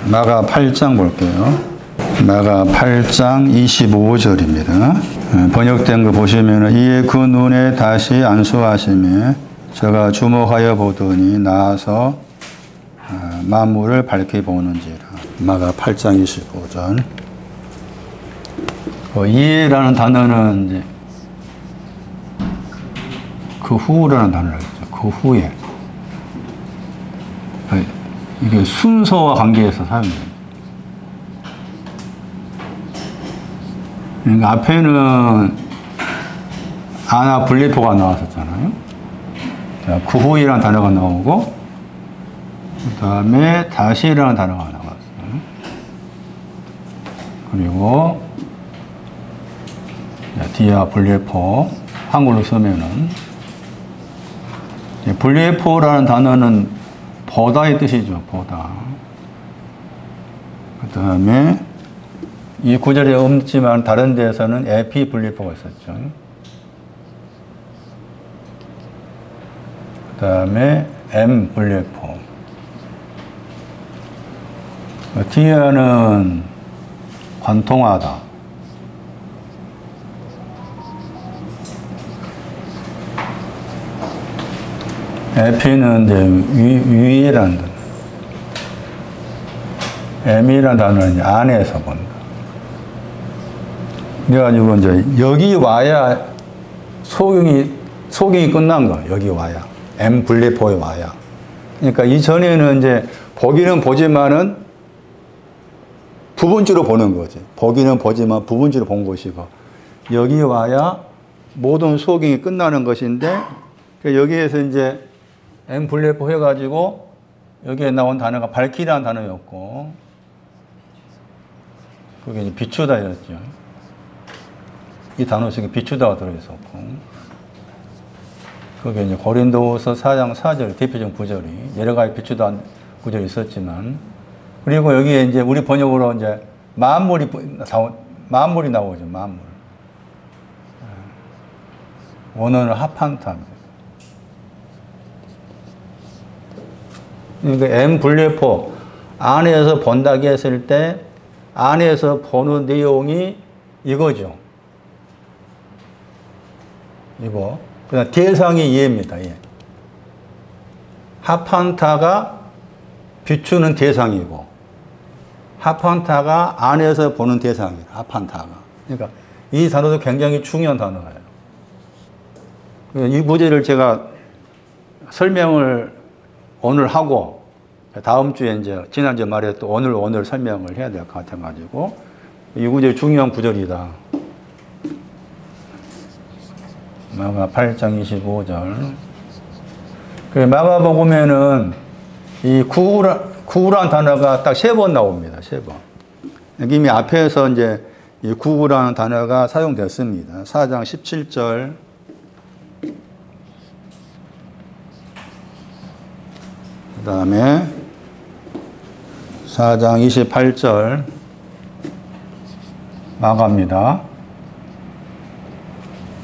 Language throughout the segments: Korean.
마가 8장 볼게요. 마가 8장 25절입니다. 번역된 거 보시면 이에 그 눈에 다시 안수하시며 저가 주목하여 보더니 나아서 만물을 밝히 보는지라. 마가 8장 25절. 이에라는 단어는 이제 그 후라는 단어를 했죠. 그 후에. 이게 순서와 관계에서 사용돼요. 그러니까 앞에는 아나 분리포가 나왔었잖아요. 그 후이라는 단어가 나오고, 그 다음에 다시라는 단어가 나왔어요. 그리고 뒤에 분리포, 한글로 쓰면은 분리포라는 단어는 보다의 뜻이죠. 보다. 그 다음에 이 구절에 없지만 다른 데에서는 에피 분리포가 있었죠. 그 다음에 M 분리포. 뒤에는 관통하다. 에피는 이제 위라는 단어. M이라는 단어는 이제 안에서 본다. 그래가지고 이제 여기 와야 소경이 끝난 거. 여기 와야. M 분리포에 와야. 그러니까 이전에는 이제 보기는 보지만은 부분주로 보는 거지. 보기는 보지만 부분주로 본 것이고, 여기 와야 모든 소경이 끝나는 것인데, 여기에서 이제 M 분리포 해가지고 여기에 나온 단어가 밝히라는 단어였고, 그게 이제 비추다였죠. 이 단어 속에 비추다가 들어있었고, 그게 이제 고린도후서 4장 4절 대표적 구절이 여러 가지 비추다 구절이 있었지만, 그리고 여기에 이제 우리 번역으로 이제 만물이 나오죠. 만물. 원어는 하판타입니다. 그러니까 M 분리포 안에서 본다고 했을 때 안에서 보는 내용이 이거죠. 이거. 그다음 대상이 얘입니다. 예. 하판타가 비추는 대상이고, 하판타가 안에서 보는 대상이에요. 하판타가. 그러니까 이 단어도 굉장히 중요한 단어예요. 이 문제를 제가 설명을 오늘 하고, 다음 주에 이제 지난주에 말했던 오늘 설명을 해야 될 것 같아가지고, 이 구절이 중요한 구절이다. 마가 8장 25절. 그 마가복음에는 이 구구라는 단어가 딱 3번 나옵니다. 3번. 이미 앞에서 이제 이 구구라는 단어가 사용됐습니다. 4장 17절. 그 다음에 4장 28절. 마가입니다.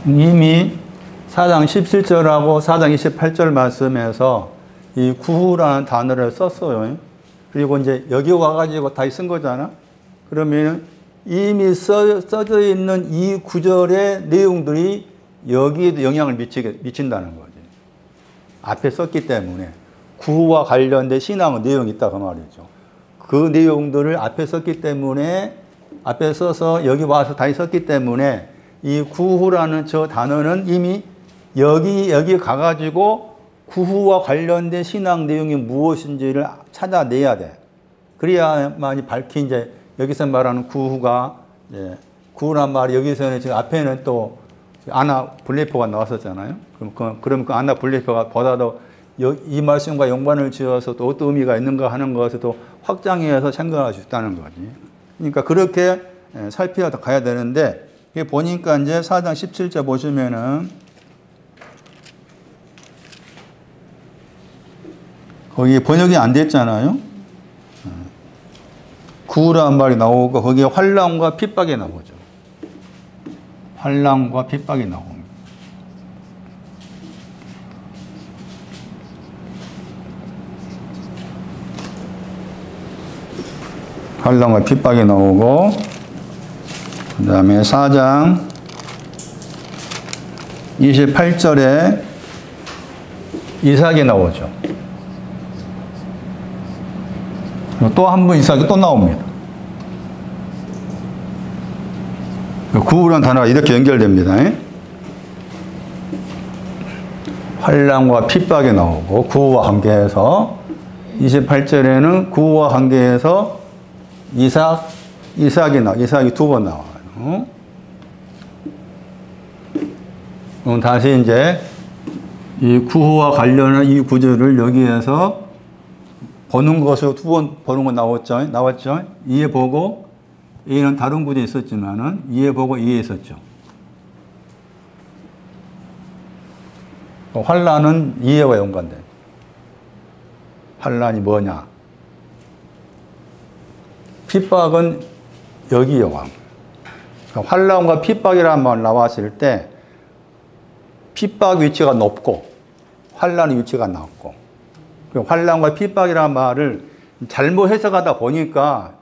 이미 4장 17절하고 4장 28절 말씀에서 이 구후라는 단어를 썼어요. 그리고 이제 여기 와가지고 다시 쓴 거잖아. 그러면 이미 써져 있는 이 구절의 내용들이 여기에도 영향을 미친다는 거지. 앞에 썼기 때문에. 구후와 관련된 신앙의 내용이 있다고 말이죠. 그 내용들을 앞에 썼기 때문에, 앞에 써서 여기 와서 다시 썼기 때문에 이 구후라는 저 단어는 이미 여기 가가지고 구후와 관련된 신앙 내용이 무엇인지를 찾아내야 돼. 그래야만이 밝힌 이제 여기서 말하는 구후가, 구후란 말이 여기서는 지금 앞에는 또 아나 분리포가 나왔었잖아요. 그럼 그 아나 분리포가 보다도 이 말씀과 연관을 지어서 또 어떤 의미가 있는가 하는 것을 또 확장해서 생각할 수 있다는 거지. 그러니까 그렇게 살펴가야 되는데, 보니까 이제 4장 17절 보시면은 거기 번역이 안 됐잖아요. 구라는 말이 나오고 거기에 환난과 핍박이 나오죠. 환난과 핍박이 나옵니다. 환란과 핍박이 나오고, 그 다음에 4장 28절에 이삭이 나오죠. 또 한 번 이삭이 또 나옵니다. 구후라는 단어가 이렇게 연결됩니다. 환란과 핍박이 나오고 구후와 관계해서 28절에는 구후와 관계해서 이삭이 두 번 나와요. 그럼 다시 이제 이 구후와 관련한 이 구절을 여기에서 보는 것으로 두 번 보는 거 나왔죠. 이해 보고 A는 다른 구절이 있었지만은 이해 보고 이해 있었죠. 환란은 이해와 연관돼. 환란이 뭐냐? 핍박은 여기 여왕. 환란과 핍박이라는 말 나왔을 때 핍박 위치가 높고 환란의 위치가 낮고, 환란과 핍박이라는 말을 잘못 해석하다 보니까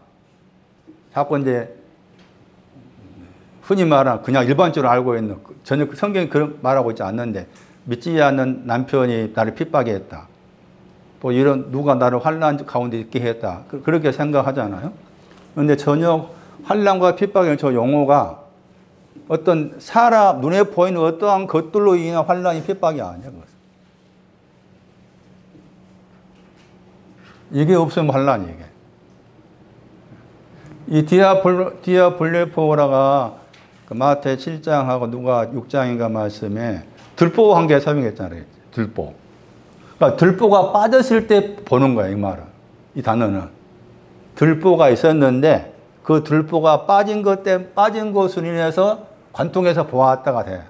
자꾸 이제 흔히 말하는 그냥 일반적으로 알고 있는, 전혀 성경이 그런 말하고 있지 않는데, 믿지 않는 남편이 나를 핍박했다, 또 이런 누가 나를 환란 가운데 있게 했다, 그렇게 생각하잖아요. 그런데 전혀 환란과 핍박의 저 용어가 어떤 사람 눈에 보이는 어떠한 것들로 인한 환란이 핍박이 아니야. 이게 없으면 환란이 이게. 이 디아블레포라가 그 마태 7장하고 누가 6장인가 말씀에 들보 관계 설명했잖아요. 들보. 그러니까 들보가 빠졌을 때 보는 거야, 이 말은. 이 단어는. 들보가 있었는데 그 들보가 빠진 것으로 인해서 관통해서 보았다가 돼.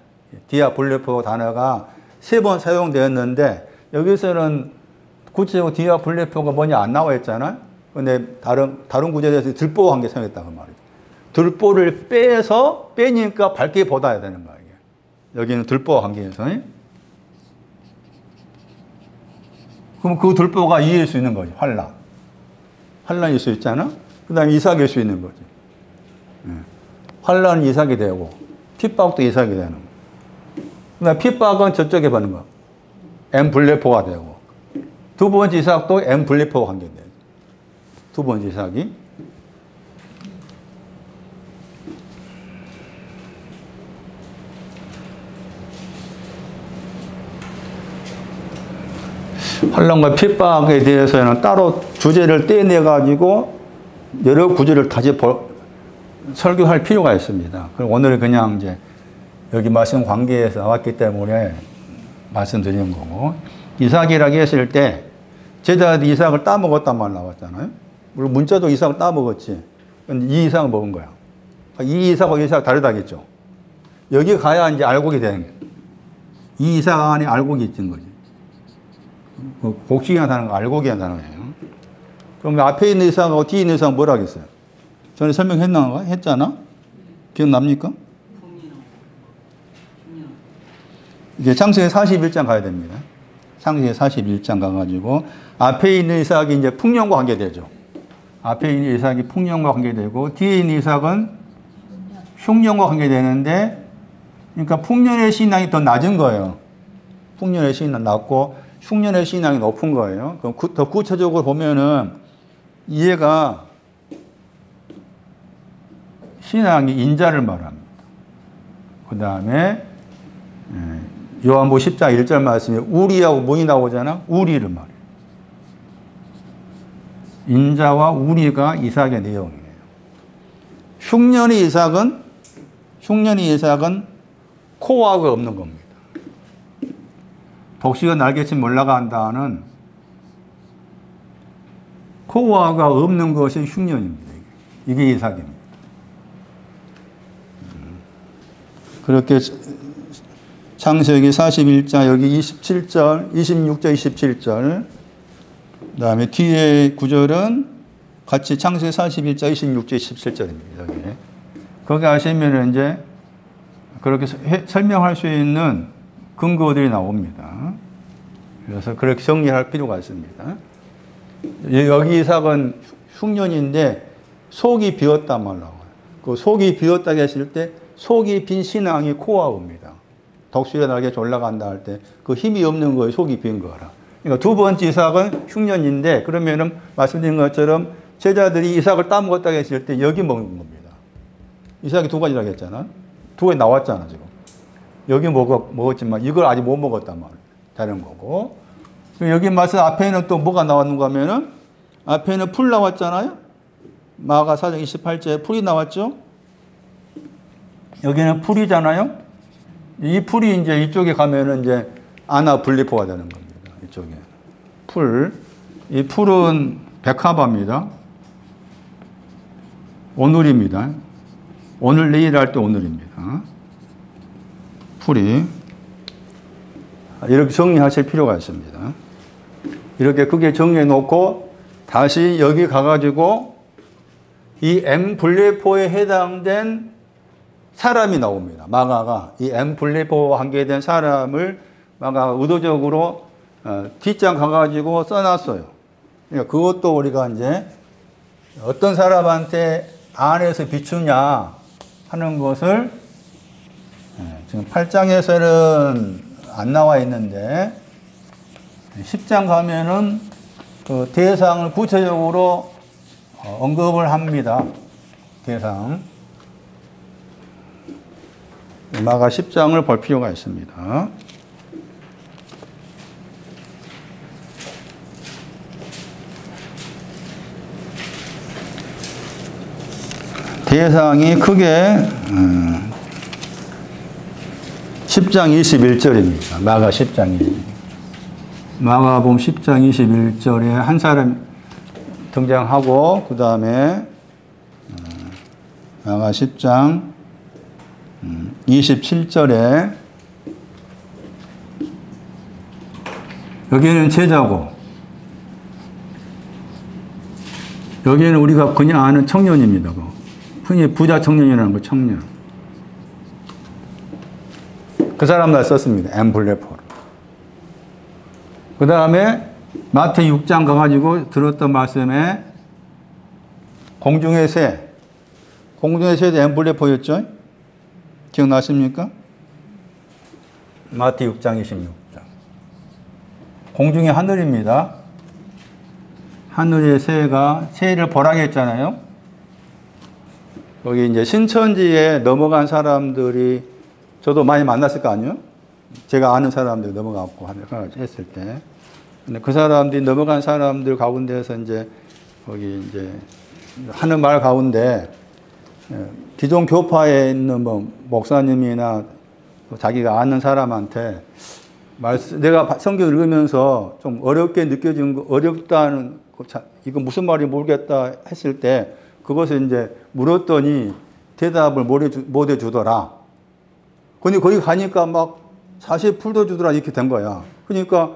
디아블레포 단어가 3번 사용되었는데 여기서는 구체적으로 디아블레포가 뭐냐 안 나와 있잖아요. 근데 다른 구절에서 들보 관계 사용했다고 말이죠. 들보를 빼니까 밝게 보다야 되는 거야, 이게. 여기는 들보 관계에서. 그럼 그 들보가 이해할 수 있는 거지, 환란일 수 있잖아. 그 다음에 이삭일 수 있는 거지. 환란은 이삭이 되고, 핍박도 이삭이 되는 거야. 그 다음에 핍박은 저쪽에 보는 거야. 엠블레포가 되고, 두 번째 이삭도 엠블레포가 관계돼요. 두 번째 이삭이. 환란과 핍박에 대해서는 따로 주제를 떼내가지고 여러 구절을 다시 설교할 필요가 있습니다. 그럼 오늘은 그냥 이제 여기 말씀 관계에서 나왔기 때문에 말씀드리는 거고, 이삭이라고 했을 때 제자들이 이삭을 따먹었단 말 나왔잖아요. 물론 문자도 이삭을 따먹었지. 근데 이 이삭을 먹은 거야. 이 이삭하고 이 이삭 다르다겠죠. 여기 가야 이제 알곡이 되는 거야. 이 이삭 안에 알곡이 있는 거지. 곡식이라는 단어가 알곡이라는 단어예요. 그럼 앞에 있는 이삭하고 뒤에 있는 이삭은 뭐라 하겠어요? 전에 했잖아? 기억납니까? 이제 창세기 41장 가야 됩니다. 창세기 41장 가가지고 앞에 있는 이삭이 이제 풍년과 관계되죠. 앞에 있는 이삭이 풍년과 관계되고 뒤에 있는 이삭은 흉년과 관계되는데, 그러니까 풍년의 신앙이 더 낮은 거예요. 풍년의 신앙이 낮고 흉년의 신앙이 높은 거예요. 그럼 더 구체적으로 보면은 얘가 신앙이 인자를 말합니다. 그 다음에 요한복음 10장 1절 말씀에 우리하고 문이 나오잖아. 우리를 말해요. 인자와 우리가 이삭의 내용이에요. 흉년의 이삭은 코어가 없는 겁니다. 독식은 날개친 올라간다는 코어가 없는 것이 흉년입니다. 이게 이삭입니다. 그렇게 창세기 41장 여기 27절, 26절, 27절, 그 다음에 뒤에 구절은 같이 창세기 41장, 26절, 27절입니다. 여기. 거기 하시면 이제 그렇게 설명할 수 있는 근거들이 나옵니다. 그래서 그렇게 정리할 필요가 있습니다. 여기 이삭은 흉년인데 속이 비었단 말 나와요. 그 속이 비었다고 했을 때 속이 빈 신앙이 코아우입니다. 덕수의 날개 올라간다 할 때 그 힘이 없는 거에 속이 빈 거라. 그러니까 두 번째 이삭은 흉년인데 그러면은 말씀드린 것처럼 제자들이 이삭을 따먹었다고 했을 때 여기 먹는 겁니다. 이삭이 두 가지라고 했잖아. 두 가지 나왔잖아 지금. 여기 먹었지만 이걸 아직 못 먹었단 말이에요. 다른 거고. 여기 말씀 앞에는 또 뭐가 나왔는가 하면은 앞에는 풀 나왔잖아요. 마가 4장 28절에 풀이 나왔죠. 여기는 풀이잖아요. 이 풀이 이제 이쪽에 가면은 이제 아나블리포가 되는 겁니다. 이쪽에. 풀. 이 풀은 백합화입니다. 오늘입니다. 오늘 내일 할 때 오늘입니다. 풀이. 이렇게 정리하실 필요가 있습니다. 이렇게 크게 정리해 놓고 다시 여기 가가지고 이 엠블레포에 해당된 사람이 나옵니다. 마가가 이 엠블레포와 관계된 사람을 마가가 의도적으로 뒷장 가가지고 써놨어요. 그러니까 그것도 우리가 이제 어떤 사람한테 안에서 비추냐 하는 것을 지금 8장에서는 안 나와 있는데 10장 가면은 그 대상을 구체적으로 언급을 합니다. 대상. 마가 10장을 볼 필요가 있습니다. 대상이 크게 10장 21절입니다. 마가 10장이. 마가복음 10장 21절에 한 사람이 등장하고 그 다음에 마가 10장 27절에 여기는 제자고 여기는 우리가 그냥 아는 청년입니다. 흔히 부자 청년이라는 거 청년. 그 사람들 썼습니다. 엠블레포를. 그 다음에 마태 6장 가가지고 들었던 말씀에 공중의 새. 공중의 새도 엠블레포였죠? 기억나십니까? 마태 6장 26장. 공중의 하늘입니다. 하늘의 새가 새를 보라고 했잖아요. 거기 이제 신천지에 넘어간 사람들이 저도 많이 만났을 거 아니에요? 제가 아는 사람들이 넘어가고 했을 때. 근데 그 사람들이 넘어간 사람들 가운데서 이제 거기 이제 하는 말 가운데 기존 교파에 있는 뭐 목사님이나 자기가 아는 사람한테 내가 성경 읽으면서 좀 어렵게 느껴진 거, 어렵다는 이거 무슨 말인지 모르겠다 했을 때 그것을 이제 물었더니 대답을 못 해주더라. 근데 거기 가니까 막 자세히 풀어주더라 이렇게 된 거야. 그러니까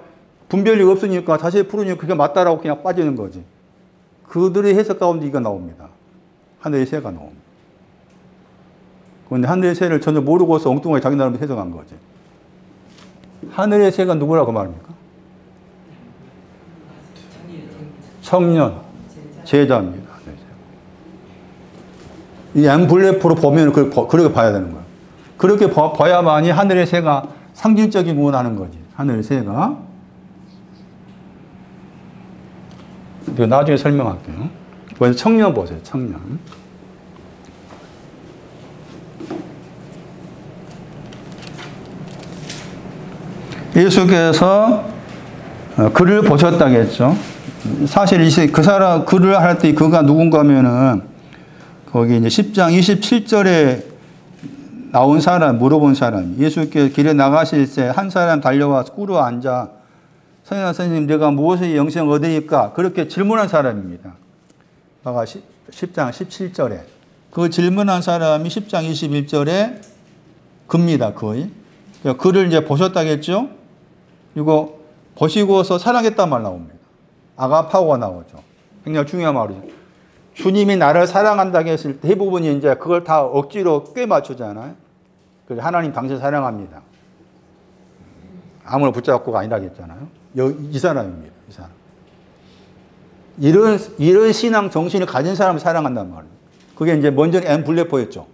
분별력이 없으니까 자세히 풀으니까 그게 맞다라고 그냥 빠지는 거지. 그들의 해석 가운데 이거 나옵니다. 하늘의 새가 나옵니다. 그런데 하늘의 새를 전혀 모르고서 엉뚱하게 자기 나름대로 해석한 거지. 하늘의 새가 누구라고 말합니까? 청년, 제자입니다. 이 엠블레포로 보면 그렇게 봐야 되는 거예요. 그렇게 봐야만이 하늘의 새가 상징적인 구원하는 거지. 하늘의 새가. 나중에 설명할게요. 먼저 청년 보세요. 청년. 예수께서 글을 보셨다고 했죠. 사실 그 사람 글을 할 때 그가 누군가 하면은 거기 이제 10장 27절에 나온 사람, 물어본 사람. 예수께서 길에 나가실 때 한 사람 달려와 꿇어 앉아 선생님 내가 무엇의 영생 얻으니까 그렇게 질문한 사람입니다. 마가 10장 17절에. 그 질문한 사람이 10장 21절에 그입니다. 거의. 그를 이제 보셨다겠죠? 그리고 보시고서 사랑했단 말 나옵니다. 아가파오가 나오죠. 굉장히 중요한 말이죠. 주님이 나를 사랑한다고 했을 때 대부분이 이제 그걸 다 억지로 꽤 맞추잖아요. 그래서 하나님 당신 사랑합니다. 아무나 붙잡고가 아니라고 했잖아요. 이 사람입니다. 이 사람. 이런 신앙 정신을 가진 사람을 사랑한단 말이에요. 그게 이제 먼저 엠블레포였죠.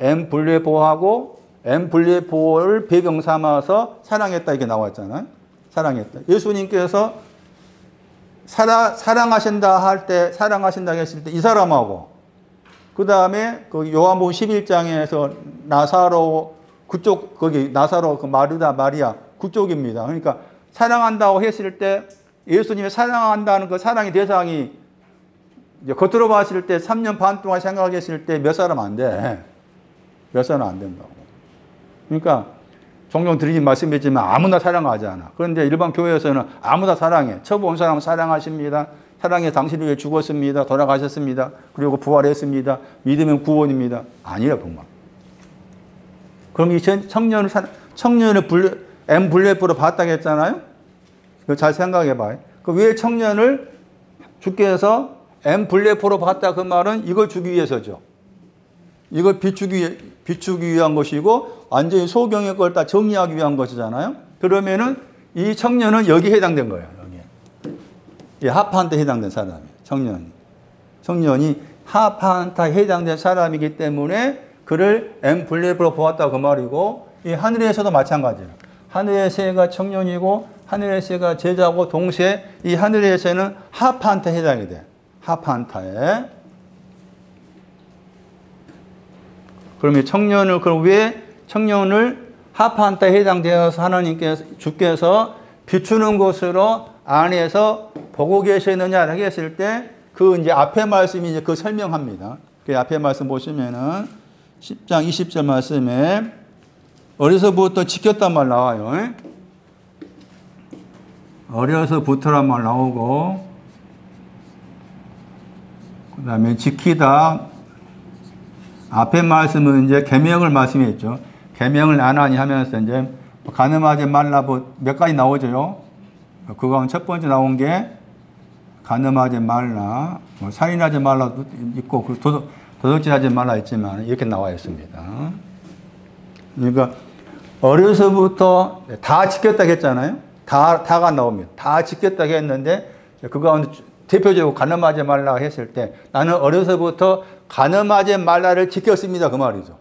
엠블레포하고 엠블레포를 배경 삼아서 사랑했다 이게 나왔잖아요. 사랑했다. 예수님께서 사랑하신다 할 때, 사랑하신다 했을 때 이 사람하고 그 다음에 그 요한복음 11장에서 나사로 그쪽 거기 나사로 그 마르다 마리아 그쪽입니다. 그러니까 사랑한다고 했을 때 예수님이 사랑한다는 그 사랑의 대상이 이제 겉으로 봤을 때 3년 반 동안 생각했을 때 몇 사람 안 돼. 몇 사람 안 된다고. 그러니까 종종 드리긴 말씀했지만 아무나 사랑하지 않아. 그런데 일반 교회에서는 아무나 사랑해. 처음 온 사람은 사랑하십니다. 사랑해 당신을 위해 죽었습니다. 돌아가셨습니다. 그리고 부활했습니다. 믿으면 구원입니다. 아니라 정말. 그럼 이 청년을 엠블레프로 봤다고 했잖아요. 그거 잘 생각해 봐요. 왜 청년을 주께서 엠블레프로 봤다 그 말은 이걸 주기 위해서죠. 이걸 비추기 위한 것이고 완전히 소경의 걸 다 정리하기 위한 것이잖아요. 그러면은 이 청년은 여기에 해당된 거예요. 이 하파한테 해당된 사람이에요. 청년이 하파한테 해당된 사람이기 때문에 그를 엠블레프로 보았다 그 말이고 이 하늘에서도 마찬가지예요. 하늘의 새가 청년이고 하늘의 새가 제자고 동시에 이 하늘의 새는 하파한테 해당이 돼. 하파한테에. 그러면 그럼 왜 청년을 하파한테 해당되어서 하나님께서 주께서 비추는 곳으로 안에서 보고 계시느냐라고 했을 때 그 이제 앞에 말씀이 이제 그 설명합니다. 그 앞에 말씀 보시면은 10장 20절 말씀에 어려서부터 지켰단 말 나와요. 어려서부터란 말 나오고 그 다음에 지키다 앞에 말씀은 이제 계명을 말씀했죠. 계명을 안 하니 하면서 이제 간음하지 말라 몇 가지 나오죠. 그 가운데 첫 번째 나온 게 간음하지 말라, 살인하지 말라도 있고 도둑질하지 말라 있지만 이렇게 나와 있습니다. 그러니까 어려서부터 다 지켰다고 했잖아요. 다가 나옵니다. 다 지켰다고 했는데 그 가운데 대표적으로 간음하지 말라 했을 때 나는 어려서부터 간음하지 말라를 지켰습니다. 그 말이죠.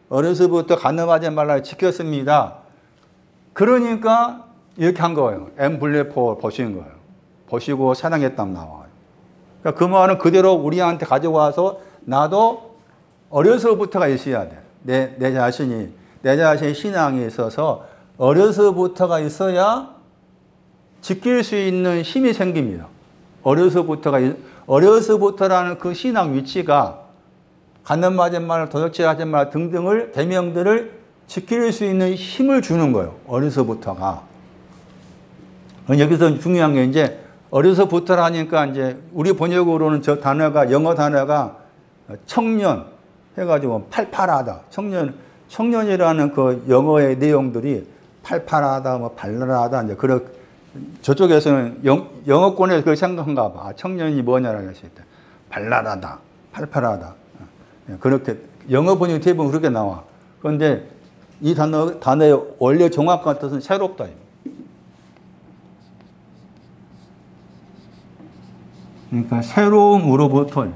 어려서부터 간음하지 말라를 지켰습니다. 그러니까 이렇게 한 거예요. 엠블레포 보신 거예요. 보시고 사랑했다면 나와요. 그러니까 그 말은 그대로 우리한테 가져와서 나도 어려서부터가 있어야 돼. 내 자신이 신앙에 있어서 어려서부터가 있어야 지킬 수 있는 힘이 생깁니다. 어려서부터라는 그 신앙 위치가 간음하지 말라, 도둑질하지 말라 등등을 계명들을 지킬 수 있는 힘을 주는 거예요. 어려서부터가. 여기서 중요한 게 이제 어려서부터라니까 이제 우리 번역으로는 저 단어가 영어 단어가 청년 해가지고 팔팔하다. 청년이라는 그 영어의 내용들이 팔팔하다, 뭐 발랄하다 이제 그런 저쪽에서는 영어권에서 그걸 생각한가 봐. 청년이 뭐냐라고 했을 때 발랄하다, 팔팔하다. 그렇게 영어 번역이 대부분 그렇게 나와. 그런데 이 단어의 원래 정확한 뜻은 새롭다. 그러니까 새로움으로부터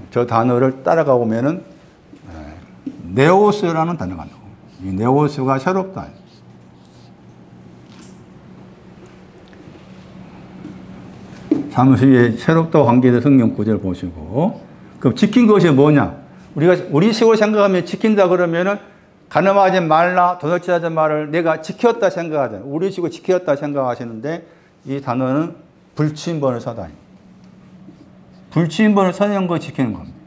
저 단어를 따라가 보면은 네오스라는 단어가 나와요. 이 네오스가 새롭다. 잠시 새롭다와 관계된 성경 구절을 보시고 그럼 지킨 것이 뭐냐? 우리 식으로 생각하면 지킨다 그러면은 간음하지 말라, 도둑질하지 말을 내가 지켰다 생각하잖아요. 우리 식으로 지켰다 생각하시는데 이 단어는 불침번을 서다. 불침번을 서는 거 지키는 겁니다.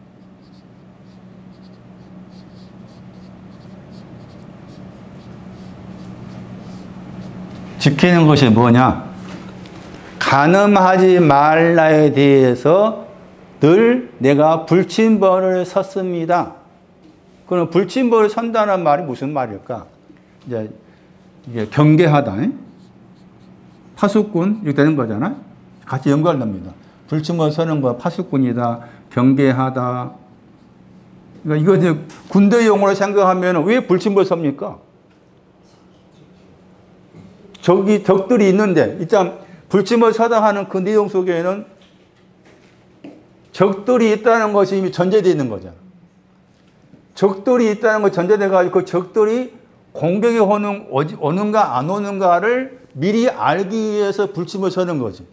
지키는 것이 뭐냐? 간음하지 말라에 대해서 늘 내가 불침번을 섰습니다. 그럼 불침번을 선다는 말이 무슨 말일까? 이제 이게 경계하다, 파수꾼 이렇게 되는 거잖아요. 같이 연관됩니다. 불침번 서는 거 파수꾼이다, 경계하다. 그러니까 이거 이제 군대 용어로 생각하면 왜 불침번 섭니까? 적들이 있는데, 일단 불침을 서당하는 그 내용 속에는 적들이 있다는 것이 이미 전제되어 있는 거잖아. 적들이 있다는 거 전제돼가지고 그 적들이 공격에 오는가 안 오는가를 미리 알기 위해서 불침을 서는 거지.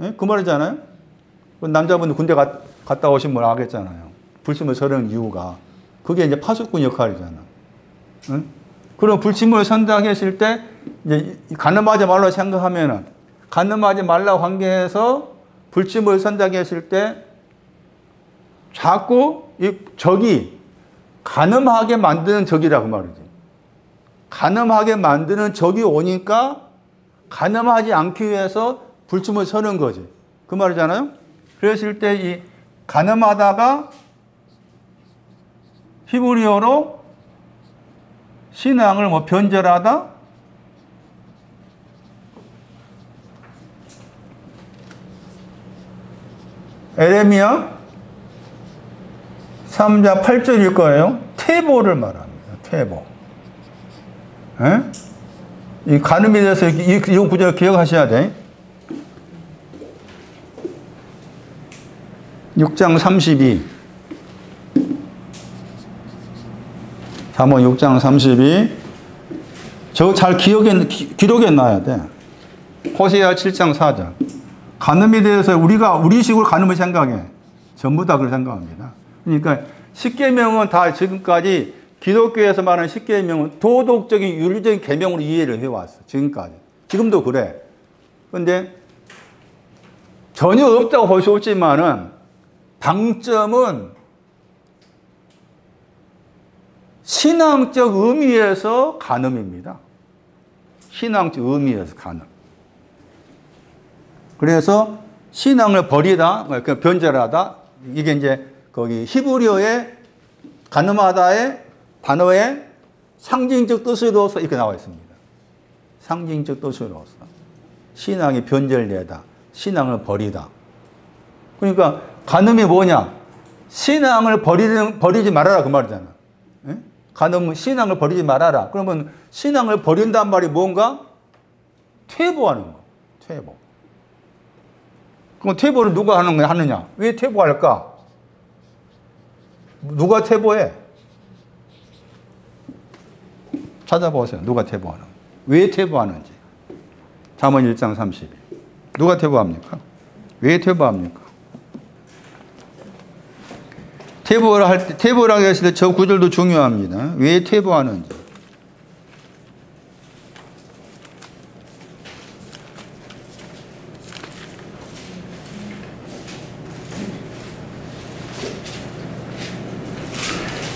예? 그 말이잖아요. 남자분들 군대 갔다 오신 분 알겠잖아요. 불침을 서는 이유가. 그게 이제 파수꾼 역할이잖아. 예? 그럼 불침을 선다 했을 때, 이제 가늠하지 말라고 생각하면은, 가늠하지 말라고 관계해서 불침을 선다 했을 때, 자꾸 이 적이 가늠하게 만드는 적이라고 말이지. 가늠하게 만드는 적이 오니까 가늠하지 않기 위해서 불침을 서는 거지. 그 말이잖아요. 그랬을 때 이 가늠하다가 히브리어로 신앙을 뭐 변절하다, 에레미야 3장 8절일 거예요. 퇴보를 말합니다. 퇴보. 에? 이 가늠에 대해서 이 구절을 기억하셔야 돼. 6장 32. 잠언 6장 32. 저거 잘 기록해 놔야 돼. 호세아 7장 4절. 가늠에 대해서 우리 식으로 가늠을 생각해. 전부 다 그렇게 생각합니다. 그러니까 십계명은 다 지금까지 기독교에서 말하는 십계명은 도덕적인 윤리적인 계명으로 이해를 해왔어. 지금까지. 지금도 그래. 그런데 전혀 없다고 볼 수 없지만은 방점은 신앙적 의미에서 간음입니다. 신앙적 의미에서 간음. 그래서 신앙을 버리다, 변절하다, 이게 이제 거기 히브리어의 간음하다의 단어의 상징적 뜻으로서 이렇게 나와 있습니다. 상징적 뜻으로서. 신앙이 변절되다, 신앙을 버리다. 그러니까 간음이 뭐냐? 신앙을 버리지 말아라 그 말이잖아. 예? 간음은 신앙을 버리지 말아라. 그러면 신앙을 버린단 말이 뭔가? 퇴보하는 거. 퇴보. 그럼 퇴보를 누가 하느냐? 왜 퇴보할까? 누가 퇴보해? 찾아보세요. 누가 퇴보하는? 왜 퇴보하는지. 잠언 1장 32. 누가 퇴보합니까? 왜 퇴보합니까? 퇴보라고 했을 때 저 구절도 중요합니다. 왜 퇴보하는지.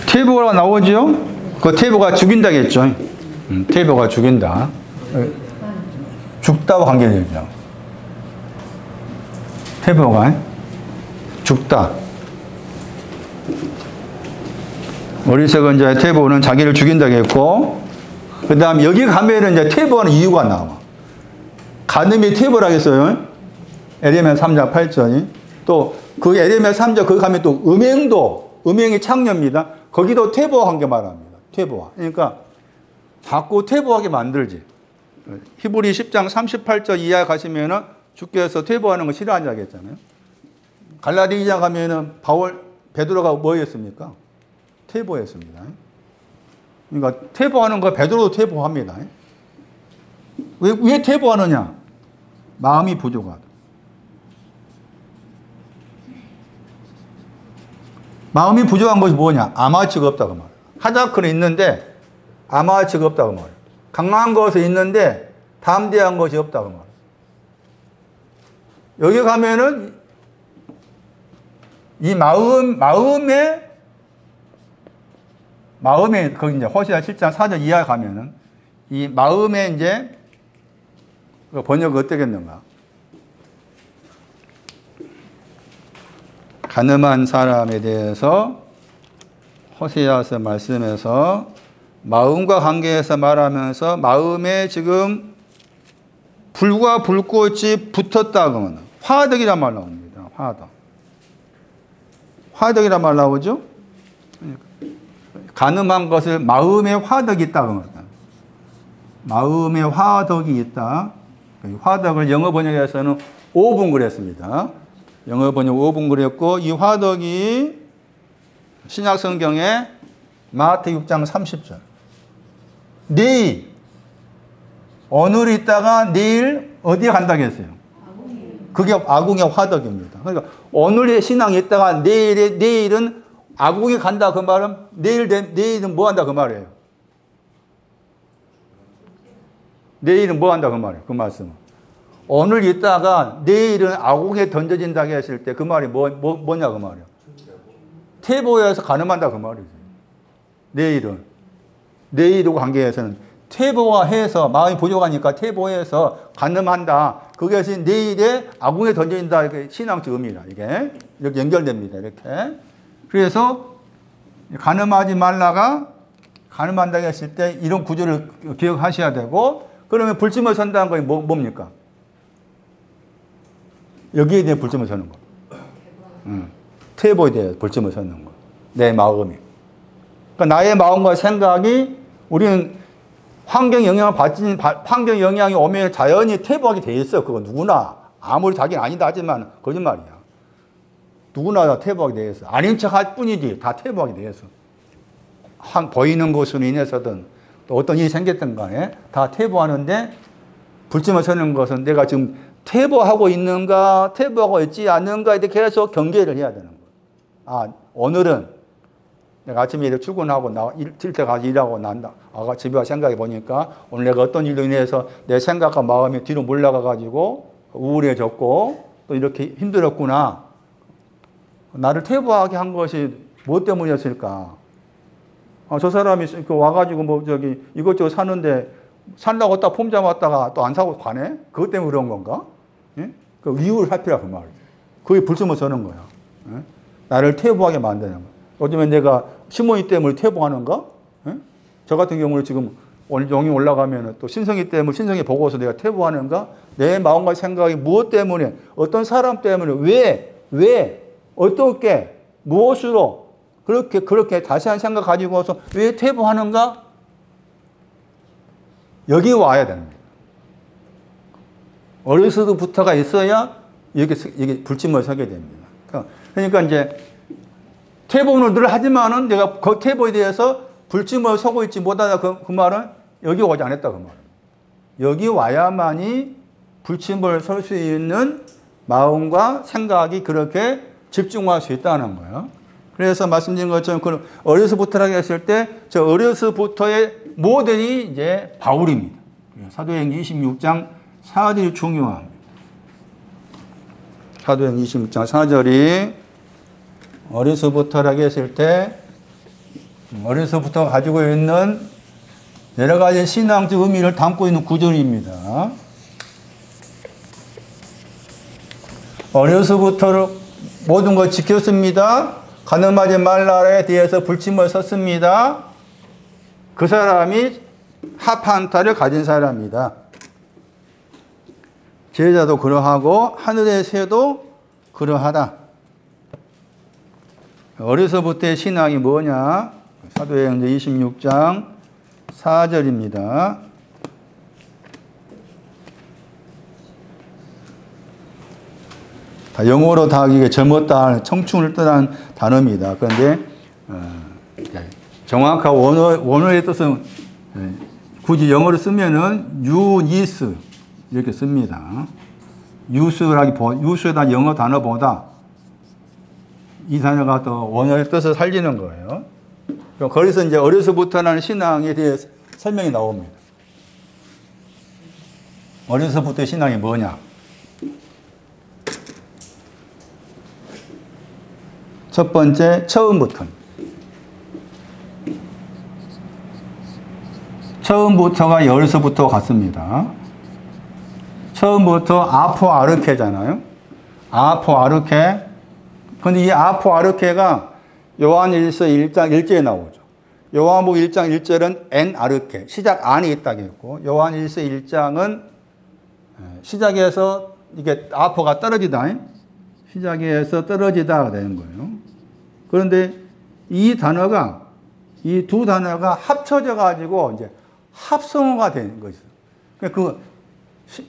퇴보가 나오죠? 그 퇴보가 죽인다겠죠? 퇴보가 죽인다. 죽다와 관계되죠. 퇴보가 죽다. 어리석은 자의 퇴보는 자기를 죽인다고 했고, 그 다음 여기 가면은 이제 퇴보하는 이유가 나와. 간음이 퇴보라겠어요. 에레미야 3장 8절이. 또 그 에레미야 3장 거기 가면 또 음행이 창녀입니다. 거기도 퇴보한 게 말합니다. 퇴보화. 그러니까 자꾸 퇴보하게 만들지. 히브리 10장 38절 이하에 가시면은 주께서 퇴보하는 거 싫어한다고 했잖아요. 갈라디 2장 가면은 베드로가 뭐 했습니까? 퇴보했습니다. 그러니까 퇴보하는 거 베드로도 퇴보합니다. 왜 퇴보하느냐? 마음이 부족하다. 마음이 부족한 것이 뭐냐? 아마치가 없다고 말해요. 하자크는 있는데 아마치가 없다고 말해요. 강한 것은 있는데 담대한 것이 없다고 말해요. 여기 가면은 이 마음에 거기 이제 호세아 7장 4절 이하에 가면은 이 마음에 이제 번역이 어떻겠는가? 가늠한 사람에 대해서 호세아서 말씀에서 마음과 관계해서 말하면서 마음에 지금 불과 불꽃이 붙었다고는 화덕이란 말 나옵니다. 화덕이란 말 나오죠? 가늠한 것을 마음에 화덕이 있다고 합니다. 마음에 화덕이 있다. 화덕을 영어 번역에서는 5분 그랬습니다. 영어 번역 5분 그랬고, 이 화덕이 신약 성경에 마태 6장 30절. 내일, 오늘 있다가 내일 어디에 간다고 했어요? 그게 아궁의 화덕입니다. 그러니까 오늘의 신앙이 있다가 내일은 아궁에 간다 그 말은 내일은 뭐 한다 그 말이에요. 내일은 뭐 한다 그 말이에요. 그 말씀은. 오늘 있다가 내일은 아궁에 던져진다고 했을 때 그 말이 뭐냐 그 말이에요. 퇴보해서 가늠한다 그 말이죠. 내일하고 관계에서는 퇴보가 해서 마음이 부족하니까 퇴보해서 가늠한다. 그것이 내일에 아궁에 던져진다. 이렇게 신앙적 의미라. 이게 이렇게 연결됩니다. 이렇게. 그래서 가늠하지 말라가 가늠한다고 했을 때 이런 구조를 기억하셔야 되고, 그러면 불침을 선다는 건 뭡니까? 여기에 대해 불침을 서는 거. 퇴보에 대해 불침을 서는 거. 내 마음이. 그러니까 나의 마음과 생각이 우리는 환경 영향이 오면 자연히 퇴보하게 돼 있어. 그거 누구나. 아무리 자기는 아니다 하지만 거짓말이야. 누구나 다 퇴보하게 돼 있어. 아닌 척 할 뿐이지 다 퇴보하게 돼 있어. 보이는 것으로 인해서든 또 어떤 일이 생겼든 간에 다 퇴보하는데, 불침을 서는 것은 내가 지금 퇴보하고 있는가, 퇴보하고 있지 않는가에 대해 계속 경계를 해야 되는 거예요. 오늘은 내가 아침에 일에 출근하고 뛸 때 가서 일하고 난다. 집에 와 생각해 보니까 오늘 내가 어떤 일로 인해서 내 생각과 마음이 뒤로 물러가가지고 우울해졌고 또 이렇게 힘들었구나. 나를 퇴보하게 한 것이 무엇 때문이었을까? 저 사람이 와가지고 이것저것 사는데 살라고 딱 폼 잡았다가 또 안 사고 가네? 그것 때문에 그런 건가? 예? 그 이유를 살피라 그 말이죠. 그게 불침을 서는 거야. 예? 나를 퇴보하게 만드는 거야. 어쩌면 내가 시몬이 때문에 퇴보하는가? 예? 저 같은 경우는 지금 오늘 영이 올라가면 또 신성이 때문에 신성이 보고서 내가 퇴보하는가? 내 마음과 생각이 무엇 때문에, 어떤 사람 때문에, 왜, 어떻게, 무엇으로 그렇게 자세한 생각 가지고서 왜 퇴보하는가? 여기 와야 됩니다. 어려서부터가 있어야 이게 불침을 서게 됩니다. 그러니까 이제 퇴보는 늘 하지만은 내가 그 퇴보에 대해서 불침을 서고 있지 못하다 그 말은 여기 오지 않았다 그 말은. 여기 와야만이 불침을 설 수 있는 마음과 생각이 그렇게 집중할 수 있다는 거예요. 그래서 말씀드린 것처럼 그 어려서부터라고 했을 때 저 어려서부터의 모델이 이제 바울입니다. 사도행전 26장 4절이 중요합니다. 사도행전 26장 4절이 어려서부터라고 했을 때 어려서부터 가지고 있는 여러 가지 신앙적 의미를 담고 있는 구절입니다. 어려서부터 모든 걸 지켰습니다. 가늠하지 말라에 대해서 불침을 섰습니다. 그 사람이 합한타를 가진 사람이다. 제자도 그러하고 하늘의 새도 그러하다. 어려서부터의 신앙이 뭐냐? 사도행전 26장 4절입니다. 다 영어로 다 이게 젊었다, 청춘을 뜻하는 단어입니다. 그런데 정확한 원어의 뜻은 굳이 영어로 쓰면은 유니스 이렇게 씁니다. 유스라는 영어 단어보다 이 단어가 더 원어의 뜻을 살리는 거예요. 거기서 이제 어려서부터라는 신앙에 대해 설명이 나옵니다. 어려서부터 신앙이 뭐냐? 첫 번째, 처음부터가 어려서부터 같습니다. 처음부터 아포 아르케잖아요. 아포 아르케. 근데 이 아포 아르케가 요한일서 1장 1절에 나오죠. 요한복음 1장 1절은 엔 아르케, 시작 안에 있다고 했고, 요한일서 1장은 시작에서 이게 아포가 떨어지다. 시작에서 떨어지다 되는 거예요. 그런데 이 두 단어가 합쳐져 가지고 이제 합성어가 되는 거죠. 그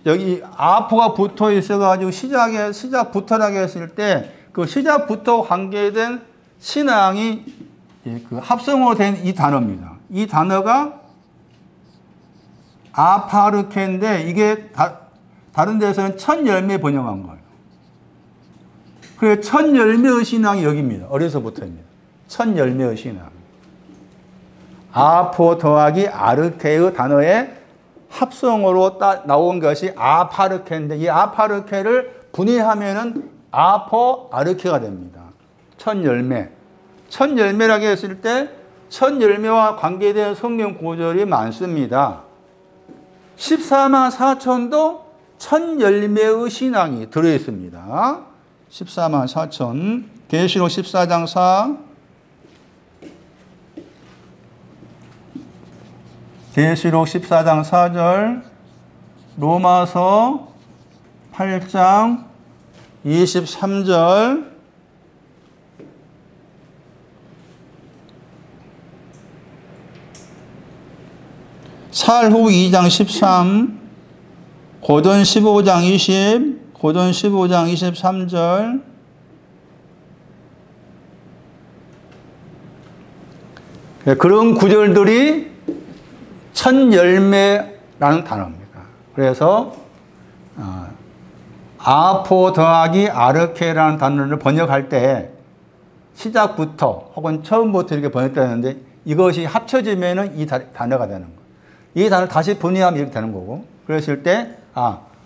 여기 아포가 붙어 있어가지고 시작부터라고 했을 때 그 시작부터 관계된 신앙이 그 합성어로 된 이 단어입니다. 이 단어가 아파르케인데 이게 다른 데서는 첫 열매 번역한 거예요. 그래서 첫 열매의 신앙이 여기입니다. 어려서부터입니다. 첫 열매의 신앙. 아포 더하기 아르케의 단어의 합성어로 나온 것이 아파르케인데 이 아파르케를 분해하면은 아포 아르케가 됩니다. 첫 열매. 첫 열매라고 했을 때 첫 열매와 관계된 성경 구절이 많습니다. 14만 4천도 첫 열매의 신앙이 들어있습니다. 14만 4천. 계시록 14장 4. 계시록 14장 4절. 로마서 8장 23절. 사흘후 2장 13. 고전 15장 20. 고전 15장 23절. 그런 구절들이 첫 열매라는 단어입니다. 그래서 아포 더하기 아르케라는 단어를 번역할 때 시작부터 혹은 처음부터 이렇게 번역되는데 이것이 합쳐지면은 이 단어가 되는 거예요. 이 단어를 다시 분해하면 이렇게 되는 거고. 그랬을 때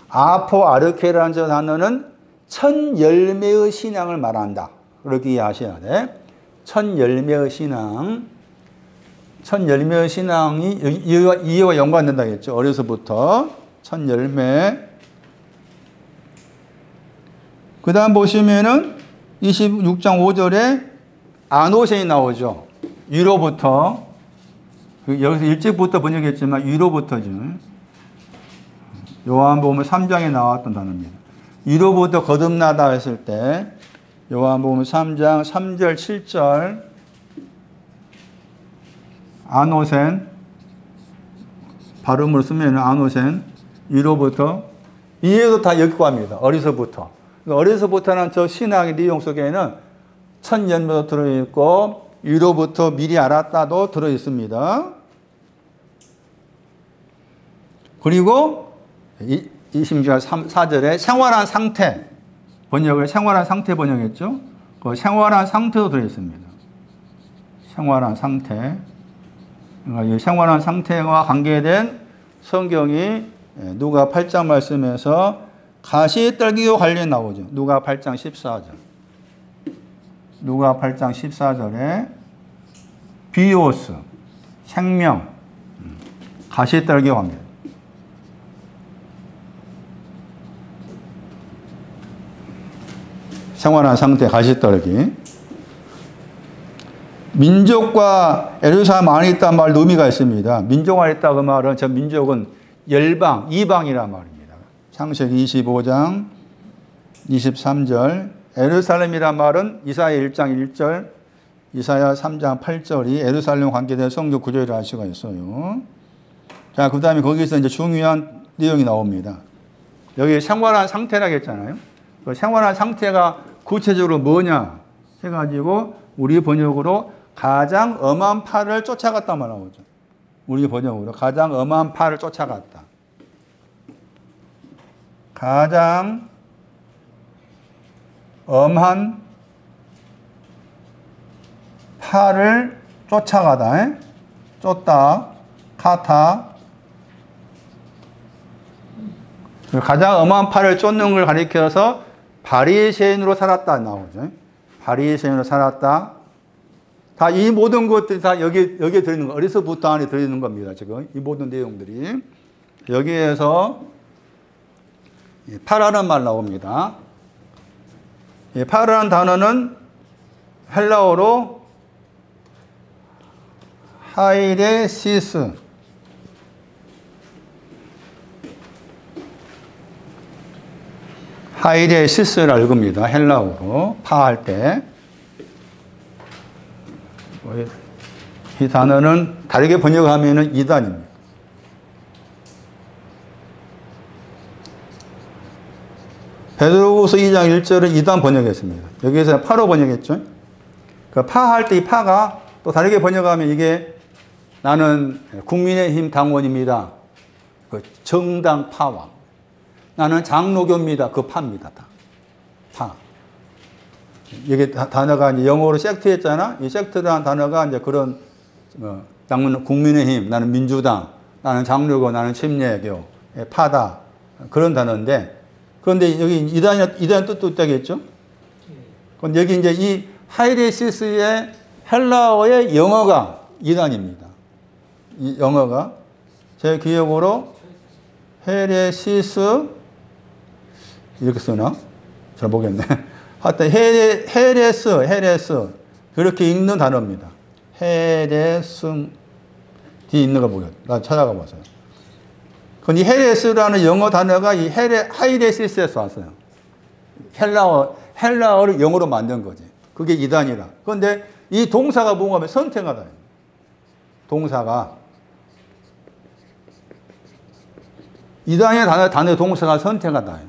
아포 아르케라는 저 단어는 첫 열매의 신앙을 말한다. 그렇게 이해하셔야 돼. 첫 열매의 신앙. 첫 열매의 신앙이 이해와 연관된다 했죠. 어려서부터 첫 열매. 그 다음 보시면은 26장 5절에 아노센이 나오죠. 위로부터. 여기서 일찍부터 번역했지만 위로부터죠. 요한복음 3장에 나왔던 단어입니다. 위로부터 거듭나다 했을 때 요한복음 3장 3절 7절 아노센 발음으로 쓰면 아노센 위로부터 이해도 다 여기고 합니다. 어리서부터. 어려서부터는 저 신앙의 내용 속에는 첫 열매도 들어있고 위로부터 미리 알았다도 들어있습니다. 그리고 26절 4절에 생활한 상태 번역을 생활한 상태 번역했죠. 그 생활한 상태도 들어있습니다. 생활한 상태. 그러니까 이 생활한 상태와 관계된 성경이 누가 8장 말씀에서 가시떨기와 관련 나오죠. 누가 8장 14절. 누가 8장 14절에 비오스, 생명, 가시떨기와 관계. 생활한 상태, 가시떨기. 민족과 예루살렘 안에 있다는 말 의미가 있습니다. 민족 안에 있다 그 말은 저 민족은 열방, 이방이란 말입니다. 창세기 25장 23절. 예루살렘이란 말은 이사야 1장 1절, 이사야 3장 8절이 예루살렘 관계된 성경 구절이라 할 수가 있어요. 자, 그 다음에 거기서 이제 중요한 내용이 나옵니다. 여기 생활한 상태라고 했잖아요. 그 생활한 상태가 구체적으로 뭐냐 해가지고 우리 번역으로 가장 엄한 팔을 쫓아갔다 말 나오죠. 우리 번역으로 가장 엄한 팔을 쫓아갔다. 가장 엄한 팔을 쫓아가다. 쫓다. 카타. 가장 엄한 팔을 쫓는 걸 가리켜서 바리새인으로 살았다 나오죠. 바리새인으로 살았다. 다 이 모든 것들이 다 여기에 들어있는 거. 어려서부터 안에 들어있는 겁니다. 지금 이 모든 내용들이. 여기에서 파라는 말 나옵니다. 파라는 단어는 헬라어로 하이레시스. 하이레시스를 읽습니다. 헬라어로 파할 때. 이 단어는 다르게 번역하면 이단입니다. 베드로후서 2장 1절은 이단 번역했습니다. 여기에서 파로 번역했죠. 그 파할 때 이 파가 또 다르게 번역하면 이게 나는 국민의힘 당원입니다. 그 정당 파왕. 나는 장로교입니다. 그 파입니다. 다. 파. 이게 단어가 이제 영어로 섹트였잖아. 이 섹트라는 단어가 이제 그런 나는 국민의힘, 나는 민주당, 나는 장로교, 나는 침례교, 파다 그런 단어인데 그런데 여기 이단 뜻도 있다겠죠. 그런데 여기 이제 이 하이레시스의 헬라어의 영어가 이단입니다. 이 영어가 제 기억으로 헤레시스 이렇게 쓰나? 잘 모르겠네. 하여튼 헤레스 그렇게 읽는 단어입니다. 헤레스 뒤에 있는 거 보겠다. 나 찾아가 보세요. 이 헤레스라는 영어 단어가 이 하이레시스에서 왔어요. 헬라어를 영어로 만든 거지. 그게 이단이라. 그런데 이 동사가 뭔가 하면 선택하다. 동사가 이단의 단어 동사가 선택하다.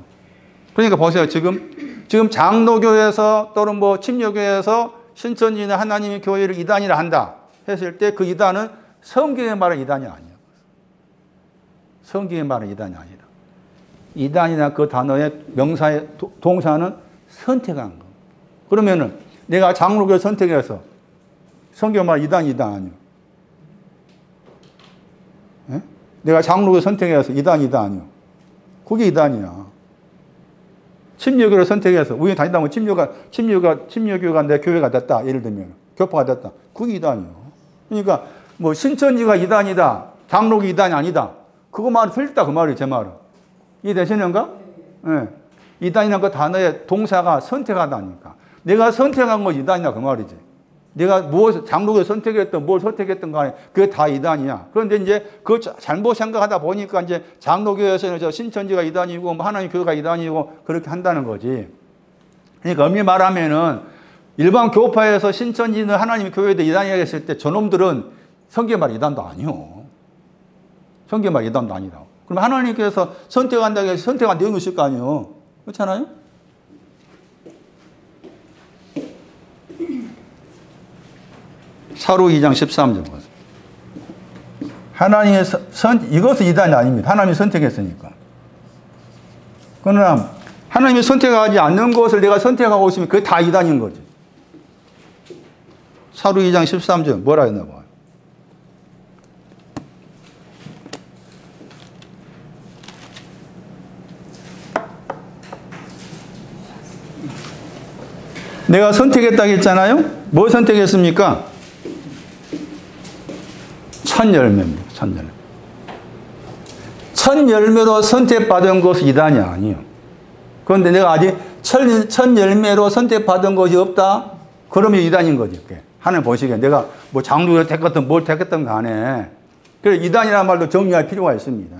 그러니까 보세요. 지금 장로교에서 또는 뭐 침례교에서 신천지나 하나님의 교회를 이단이라 한다 했을 때 그 이단은 성경의 말은 이단이 아니에요. 성경의 말은 이단이 아니라 이단이나 그 단어의 명사의 동사는 선택한 거. 그러면은 내가 장로교를 선택해서 성경 말 이단 아니요. 예? 내가 장로교를 선택해서 이단 아니요. 그게 이단이야. 침례교를 선택해서 우연히 다니다 보면 침례교가 내 교회가 됐다. 예를 들면 교파가 됐다. 그게 이단이요. 그러니까 뭐 신천지가 이단이다. 장로교 이단이 아니다. 그거 말이 틀렸다. 그 말이 제 말은. 이해되시는가? 예. 이단이라는 그 단어의 동사가 선택하다니까. 내가 선택한 건 이단이다. 그 말이지. 내가 무엇을, 장로교를 선택했든 뭘 선택했든 간에 그게 다 이단이야. 그런데 이제 그 잘못 생각하다 보니까 이제 장로교에서는 저 신천지가 이단이고 뭐 하나님 교회가 이단이고 그렇게 한다는 거지. 그러니까 엄밀히 말하면은 일반 교파에서 신천지는 하나님 교회도 이단이라고 했을 때 저놈들은 성경 말 이단도 아니요. 성경 말 이단도 아니다. 그럼 하나님께서 선택한다고 해서 선택한 내용이 있을 거 아니에요. 그렇잖아요? 사로 2장 13절 보세요. 하나님의 이것은 이단이 아닙니다. 하나님이 선택했으니까. 그러나 하나님이 선택하지 않는 것을 내가 선택하고 있으면 그게 다 이단인 거지. 사로 2장 13절 뭐라 했나 봐요. 내가 선택했다고 했잖아요. 뭘 선택했습니까? 첫 열매입니다. 첫 열매. 첫 열매로 선택받은 것이 이단이 아니에요. 그런데 내가 아직 첫 열매로 선택받은 것이 없다? 그러면 이단인 거지. 하나님 보시기에 내가 뭐 장로를 택했든 뭘 택했든 간에. 그래서 이단이라는 말도 정리할 필요가 있습니다.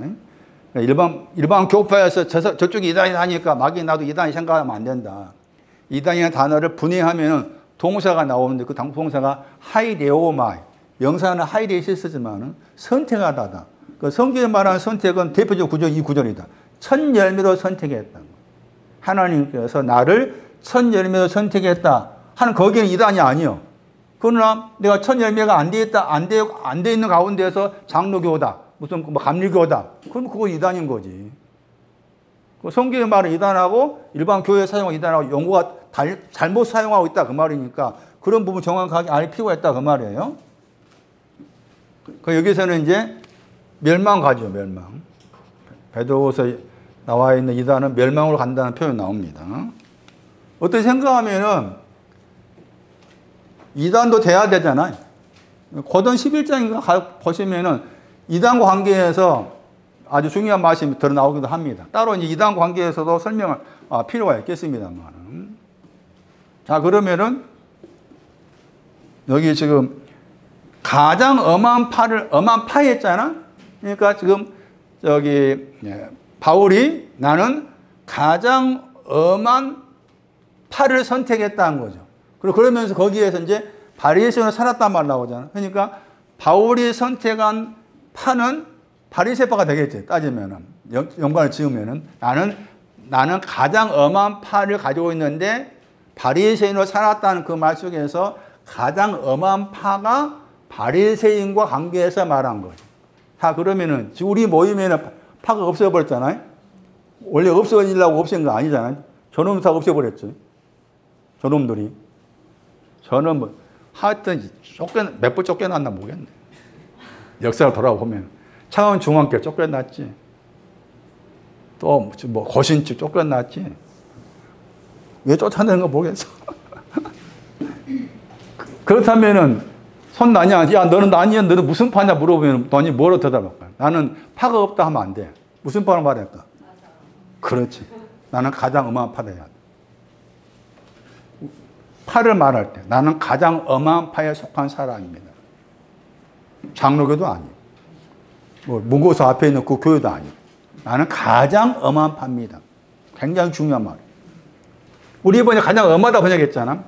일반 교파에서 저쪽이 이단이 하니까 막이 나도 이단이 생각하면 안 된다. 이단이라는 단어를 분해하면 동사가 나오는데 그 동사가 하이레오마이. 명사는 하이레시스지만은 선택하다다. 그 성경에 말하는 선택은 대표적 구절 이 구절이다. 첫 열매로 선택했다. 하나님께서 나를 첫 열매로 선택했다 하는 거기에는 이단이 아니요. 그러나 내가 첫 열매가 안 돼 있다, 안 돼 있는 가운데서 장로교다, 무슨 뭐 감리교다. 그럼 그거 이단인 거지. 성경의 말은 이단하고 일반 교회 사용은 이단하고 용어가 잘못 사용하고 있다 그 말이니까 그런 부분 정확하게 알 필요가 있다 그 말이에요. 여기서는 이제 멸망가죠, 멸망. 베드로후서에 나와 있는 이단은 멸망으로 간다는 표현 나옵니다. 어떻게 생각하면은 이단도 돼야 되잖아요. 고전 11장인가 보시면은 이단과 관계에서 아주 중요한 말씀이 들어 나오기도 합니다. 따로 이제 이단 관계에서도 설명할 필요가 있겠습니다만. 자, 그러면은 여기 지금 가장 엄한 파했잖아. 그러니까 지금 저기 바울이 나는 가장 엄한 파를 선택했다는 거죠. 그리고 그러면서 거기에서 이제 바리새인으로 살았단 말 나오잖아. 그러니까 바울이 선택한 파는 바리새파가 되겠지. 따지면은 연관을 지으면은 나는 나는 가장 엄한 파를 가지고 있는데 바리새인으로 살았다는 그 말 속에서 가장 엄한 파가 바리새인과 관계해서 말한 거죠. 자, 그러면은 우리 모임에는 파가 없어버렸잖아요. 원래 없어지려고 없앤 거 아니잖아요. 저놈 다 없애버렸죠. 저놈들이. 저는 뭐 하여튼 몇 번 쫓겨났나 모르겠네. 역사를 돌아보면 창원 중앙교 쫓겨났지. 또 뭐 거신집 쫓겨났지. 왜 쫓아내는 거 모르겠어. 그렇다면은 손 나냐? 야, 너는 나냐? 너는 무슨 파냐? 물어보면 너니 뭐로 대답할까? 나는 파가 없다 하면 안 돼. 무슨 파로 말할까? 그렇지. 나는 가장 엄한 파다 해야 돼. 파를 말할 때 나는 가장 엄한 파에 속한 사람입니다. 장로교도 아니고 뭐 문고사 앞에 있는 그 교회도 아니고 나는 가장 엄한 파입니다. 굉장히 중요한 말이에요. 우리 이번에 가장 엄하다 번역했잖아.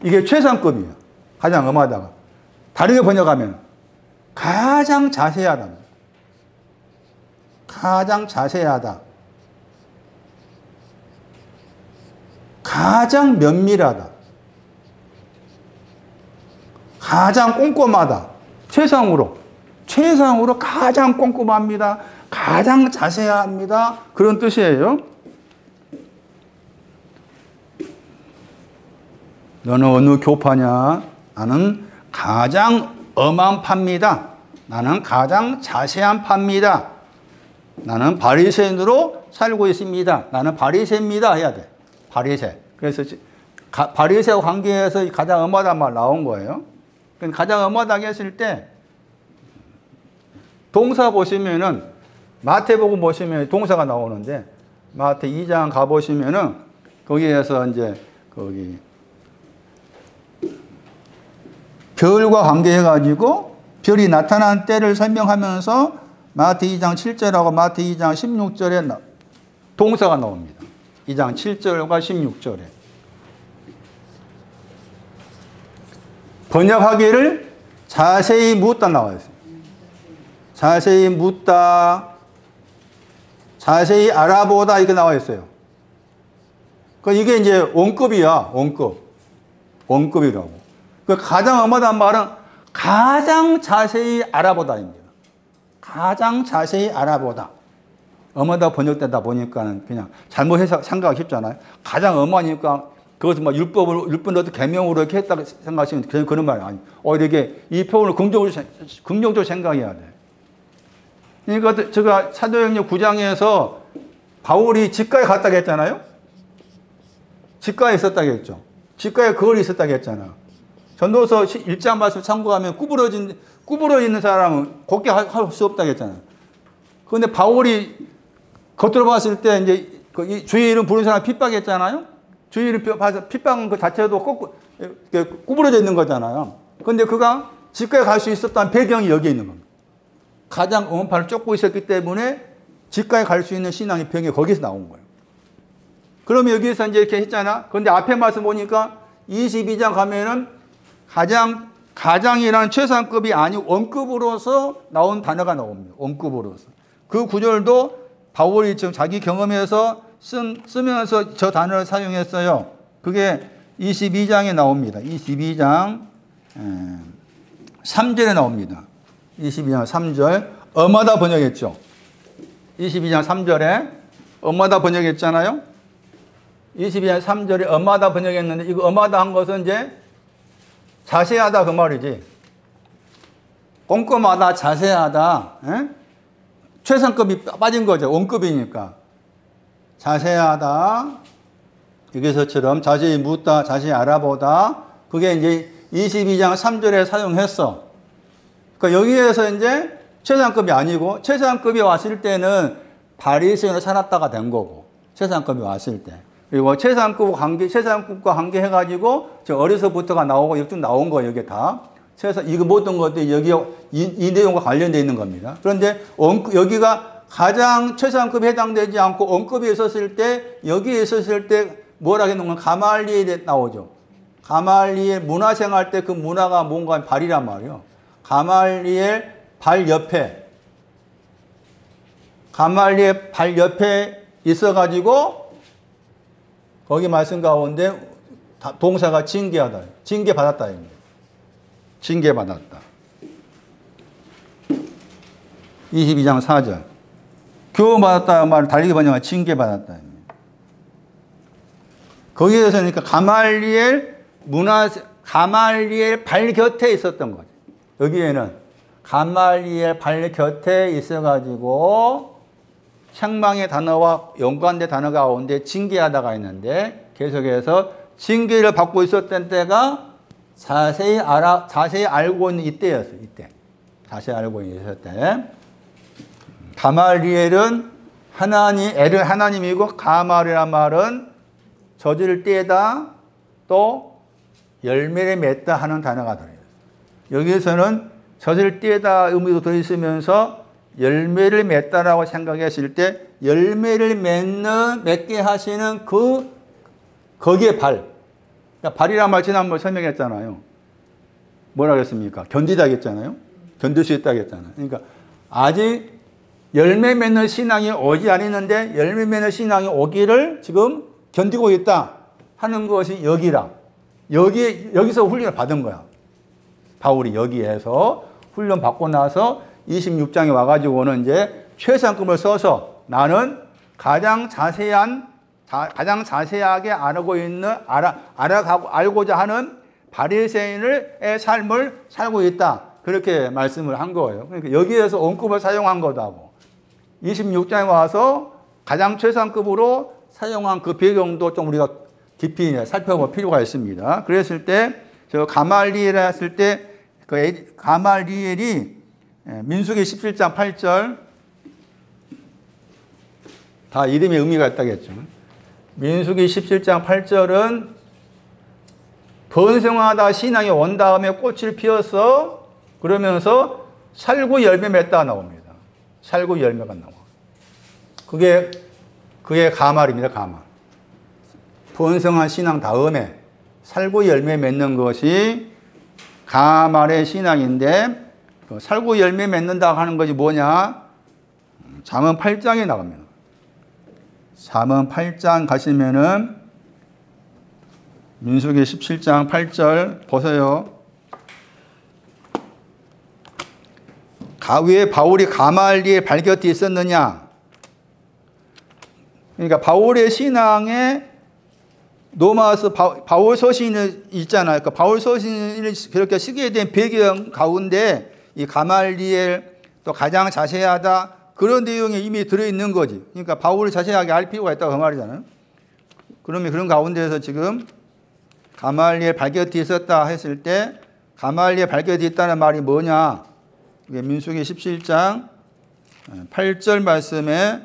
이게 최상급이에요. 가장 엄하다가. 다르게 번역하면 가장 자세하다. 가장 자세하다. 가장 면밀하다. 가장 꼼꼼하다. 최상으로 가장 꼼꼼합니다. 가장 자세합니다. 그런 뜻이에요. 너는 어느 교파냐? 나는 가장 엄한 파입니다. 나는 가장 자세한 파입니다. 나는 바리새인으로 살고 있습니다. 나는 바리새입니다 해야 돼. 바리새. 그래서 바리새와 관계해서 가장 엄하다는 말 나온 거예요. 가장 엄하다고 했을 때 동사 보시면은 마태복음 보시면 동사가 나오는데 마태 2장 가 보시면은 거기에서 이제 거기 별과 관계해가지고 별이 나타난 때를 설명하면서 마태 2장 7절하고 마태 2장 16절에 동사가 나옵니다. 2장 7절과 16절에. 번역하기를 자세히 묻다 나와 있어요. 자세히 묻다, 자세히 알아보다 이렇게 나와 있어요. 이게 이제 원급이야, 원급이라고. 가장 엄하다는 말은 가장 자세히 알아보다입니다. 가장 자세히 알아보다. 엄하다 번역되다 보니까는 그냥 잘못해서 생각하기 쉽잖아요. 가장 엄하니까 그것을 막 율법으로 계명으로 이렇게 했다고 생각하시면 그런 말이 아니에요. 이렇게 이 표현을 긍정적으로 생각해야 돼. 그러니까 제가 사도행전 9장에서 바울이 집가에 갔다고 했잖아요. 집가에 있었다고 했죠. 집가에 거울이 있었다고 했잖아. 전도서 1장 말씀 참고하면 구부러 있는 사람은 곱게 할 수 없다고 했잖아. 그런데 바울이 겉으로 봤을 때 이제 주의 이름 부르는 사람 핍박했잖아요. 주의 이름 봐서 핍박은 그 자체도 구부러져 있는 거잖아요. 그런데 그가 집가에 갈 수 있었다는 배경이 여기에 있는 겁니다. 가장 엄한 파를 쫓고 있었기 때문에 집가에 갈 수 있는 신앙의 병이 거기서 나온 거예요. 그러면 여기서 이제 이렇게 했잖아. 그런데 앞에 말씀 보니까 22장 가면은 가장이라는 최상급이 아니고 원급으로서 나온 단어가 나옵니다. 원급으로서. 그 구절도 바울이 지금 자기 경험에서 쓰면서 저 단어를 사용했어요. 그게 22장에 나옵니다. 22장 3절에 나옵니다. 22장 3절. 엄하다 번역했죠. 22장 3절에 엄하다 번역했잖아요. 22장 3절에 엄하다 번역했는데 이거 엄하다 한 것은 이제 자세하다 그 말이지. 꼼꼼하다, 자세하다. 에? 최상급이 빠진 거죠. 원급이니까. 자세하다. 여기서처럼 자세히 묻다, 자세히 알아보다. 그게 이제 22장 3절에 사용했어. 그러니까 여기에서 이제 최상급이 아니고 최상급이 왔을 때는 바리새인으로 살았다가 된 거고. 최상급이 왔을 때. 그리고 최상급과 관계해가지고, 저 어려서부터가 나오고, 여기 쭉 나온 거예요, 여기 다. 이거 모든 것들이 여기, 이 내용과 관련되어 있는 겁니다. 그런데, 여기가 가장 최상급에 해당되지 않고, 원급에 있었을 때, 여기에 있었을 때, 뭐라 했는 가말리엘에 나오죠. 가말리엘 문화생활 때 그 문화가 뭔가 발이란 말이에요. 가말리엘 발 옆에, 가말리엘 발 옆에 있어가지고 거기 말씀 가운데 동사가 징계하다. 징계받았다. 징계받았다. 22장 4절. 교훈받았다 말을 달리기 번역한 징계받았다. 거기에서 그러니까 가말리엘 발 곁에 있었던 거죠. 여기에는 가말리엘 발 곁에 있어가지고 책망의 단어와 연관된 단어 가운데 징계하다가 있는데 계속해서 징계를 받고 있었던 때가 자세히 알고 있는 이때였어요. 이때. 자세히 알고 있을 때. 가말리엘은 엘은 하나님이고 가말이란 말은 젖을 떼다 또 열매를 맺다 하는 단어가 들어요. 여기에서는 젖을 떼다 의미도 들어있으면서 열매를 맺다라고 생각했을 때 열매를 맺게 하시는 거기에 발. 그러니까 발이란 말 지난번 설명했잖아요. 뭐라 그랬습니까? 견디다 했잖아요. 견딜 수 있다 했잖아요. 그러니까 아직 열매 맺는 신앙이 오지 않았는데 열매 맺는 신앙이 오기를 지금 견디고 있다 하는 것이 여기라. 여기서 훈련을 받은 거야. 바울이 여기에서 훈련 받고 나서 26장에 와가지고는 이제 최상급을 써서 나는 가장 자세하게 알고자 하는 바리새인의 삶을 살고 있다. 그렇게 말씀을 한 거예요. 그러니까 여기에서 언급을 사용한 거다고. 26장에 와서 가장 최상급으로 사용한 그 배경도 좀 우리가 깊이 살펴볼 필요가 있습니다. 그랬을 때, 저 가말리엘 했을 때, 그 가말리엘이 민수기 17장 8절, 다 이름에 의미가 있다겠죠. 민수기 17장 8절은 번성하다 신앙이 온 다음에 꽃을 피웠어. 그러면서 살구 열매 맺다 나옵니다. 살구 열매가 나와. 그게 가말입니다. 가말. 번성한 신앙 다음에 살구 열매 맺는 것이 가말의 신앙인데 살구 열매 맺는다 하는 것이 뭐냐? 잠언 8장에 나갑니다. 잠언 8장 가시면은 민수기 17장 8절 보세요. 왜 바울이 가말리엘 발 곁에 있었느냐? 그러니까 바울의 신앙에 노마스 바울 서신이 있잖아요. 그러니까 바울 서신을 그렇게 쓰게 된 배경 가운데 이 가말리엘 또 가장 자세하다 그런 내용이 이미 들어있는 거지. 그러니까 바울을 자세하게 알 필요가 있다고 그 말이잖아요. 그러면 그런 가운데에서 지금 가말리엘 발 곁에 있었다 했을 때 가말리엘 발 곁에 있다는 말이 뭐냐? 민수기 17장 8절 말씀에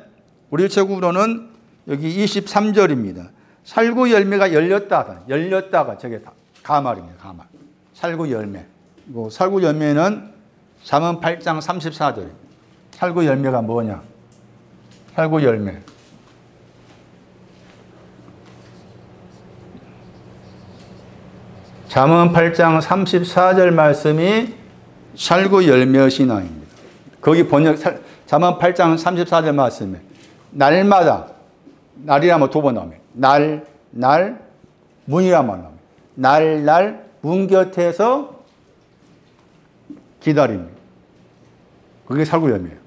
우리 책으로는 여기 23절입니다. 살구 열매가 열렸다가 저게 가말입니다. 가말. 살구 열매. 살구 열매는 잠언 8장 34절입니다. 살구 열매가 뭐냐? 살구 열매. 잠언 8장 34절 말씀이 살구 열매 신앙입니다. 거기 잠언 8장 34절 말씀에 날마다 날이라면 두 번 나옵니다. 날 문이라면 나옵니다. 날 문 곁에서 기다립니다. 그게 살구 열매예요.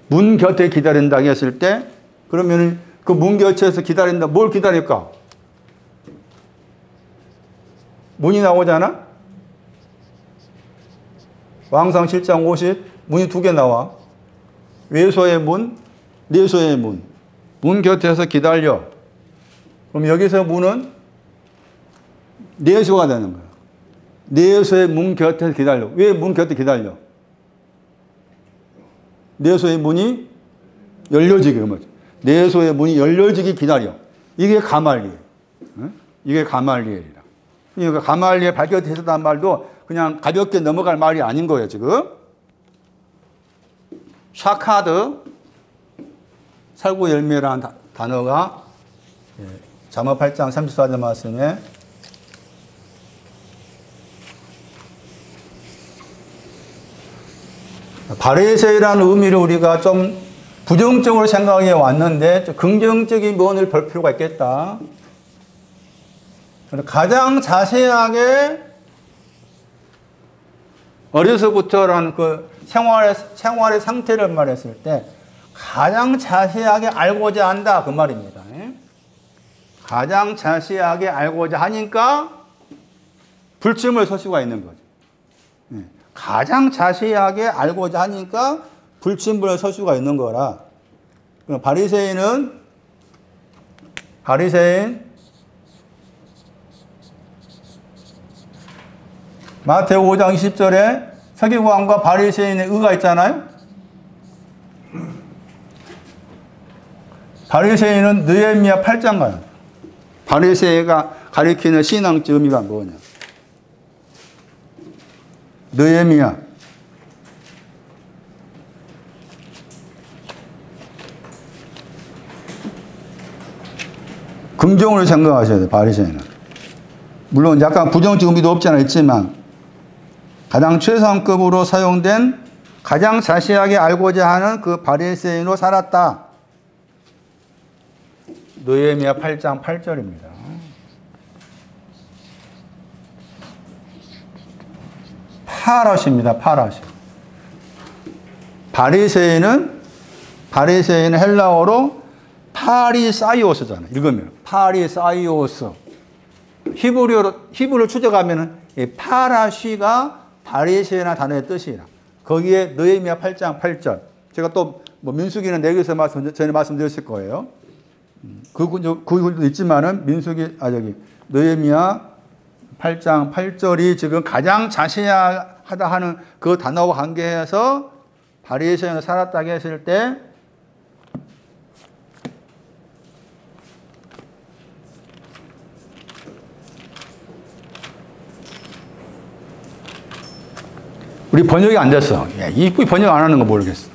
문 곁에 기다린다고 했을 때 그러면 그 문 곁에서 기다린다. 뭘 기다릴까? 문이 나오잖아. 왕상 7장 50 문이 두 개 나와. 외소의 문, 내소의 문. 문 곁에서 기다려. 그럼 여기서 문은 내소가 되는 거야. 내소의 문 곁에서 기다려. 왜 문 곁에 기다려? 내소의 문이 열려지게. 내소의 문이 열려지게 기다려. 이게 가말리엘. 이게 가말리엘이라. 그러니까 가말리엘 발 곁에 있었다는 말도 그냥 가볍게 넘어갈 말이 아닌 거예요, 지금. 샤카드, 살구 열매라는 단어가 잠언 8장 34절 말씀에 바리새인이라는 의미를 우리가 좀 부정적으로 생각해 왔는데 좀 긍정적인 면을 볼 필요가 있겠다. 가장 자세하게 어려서부터라는 그 생활의 상태를 말했을 때 가장 자세하게 알고자 한다 그 말입니다. 가장 자세하게 알고자 하니까 불침을 설 수가 있는 거죠. 가장 자세하게 알고자 하니까 불침을 설 수가 있는 거라. 바리새인 마태오 5장 20절에 서기관과 바리새인의 의가 있잖아요. 바리새인은 느헤미야 8장 가요. 바리새인가 가리키는 신앙적 의미가 뭐냐? 느헤미야 긍정으로 생각하셔야 돼요. 바리새인은 물론 약간 부정적 의미도 없지 않아 있지만 가장 최상급으로 사용된 가장 자세하게 알고자 하는 그 바리새인으로 살았다. 느헤미야 8장 8절입니다. 파라시입니다. 파라시. 바리새인은 헬라어로 파리사이오스잖아요. 읽으면 파리사이오스. 히브리어로 추적하면은 파라시가 바리새인이라는 단어의 뜻이라. 거기에 느헤미야 8장 8절. 제가 또 뭐 민수기는 내기서 전에 말씀드렸을 거예요. 그 구절도 있지만은 느헤미야 8장 8절이 지금 가장 자세하다 하는 그 단어와 관계해서 바리새인으로 살았다고 했을 때 우리 번역이 안 됐어. 이 번역 안 하는 거 모르겠어.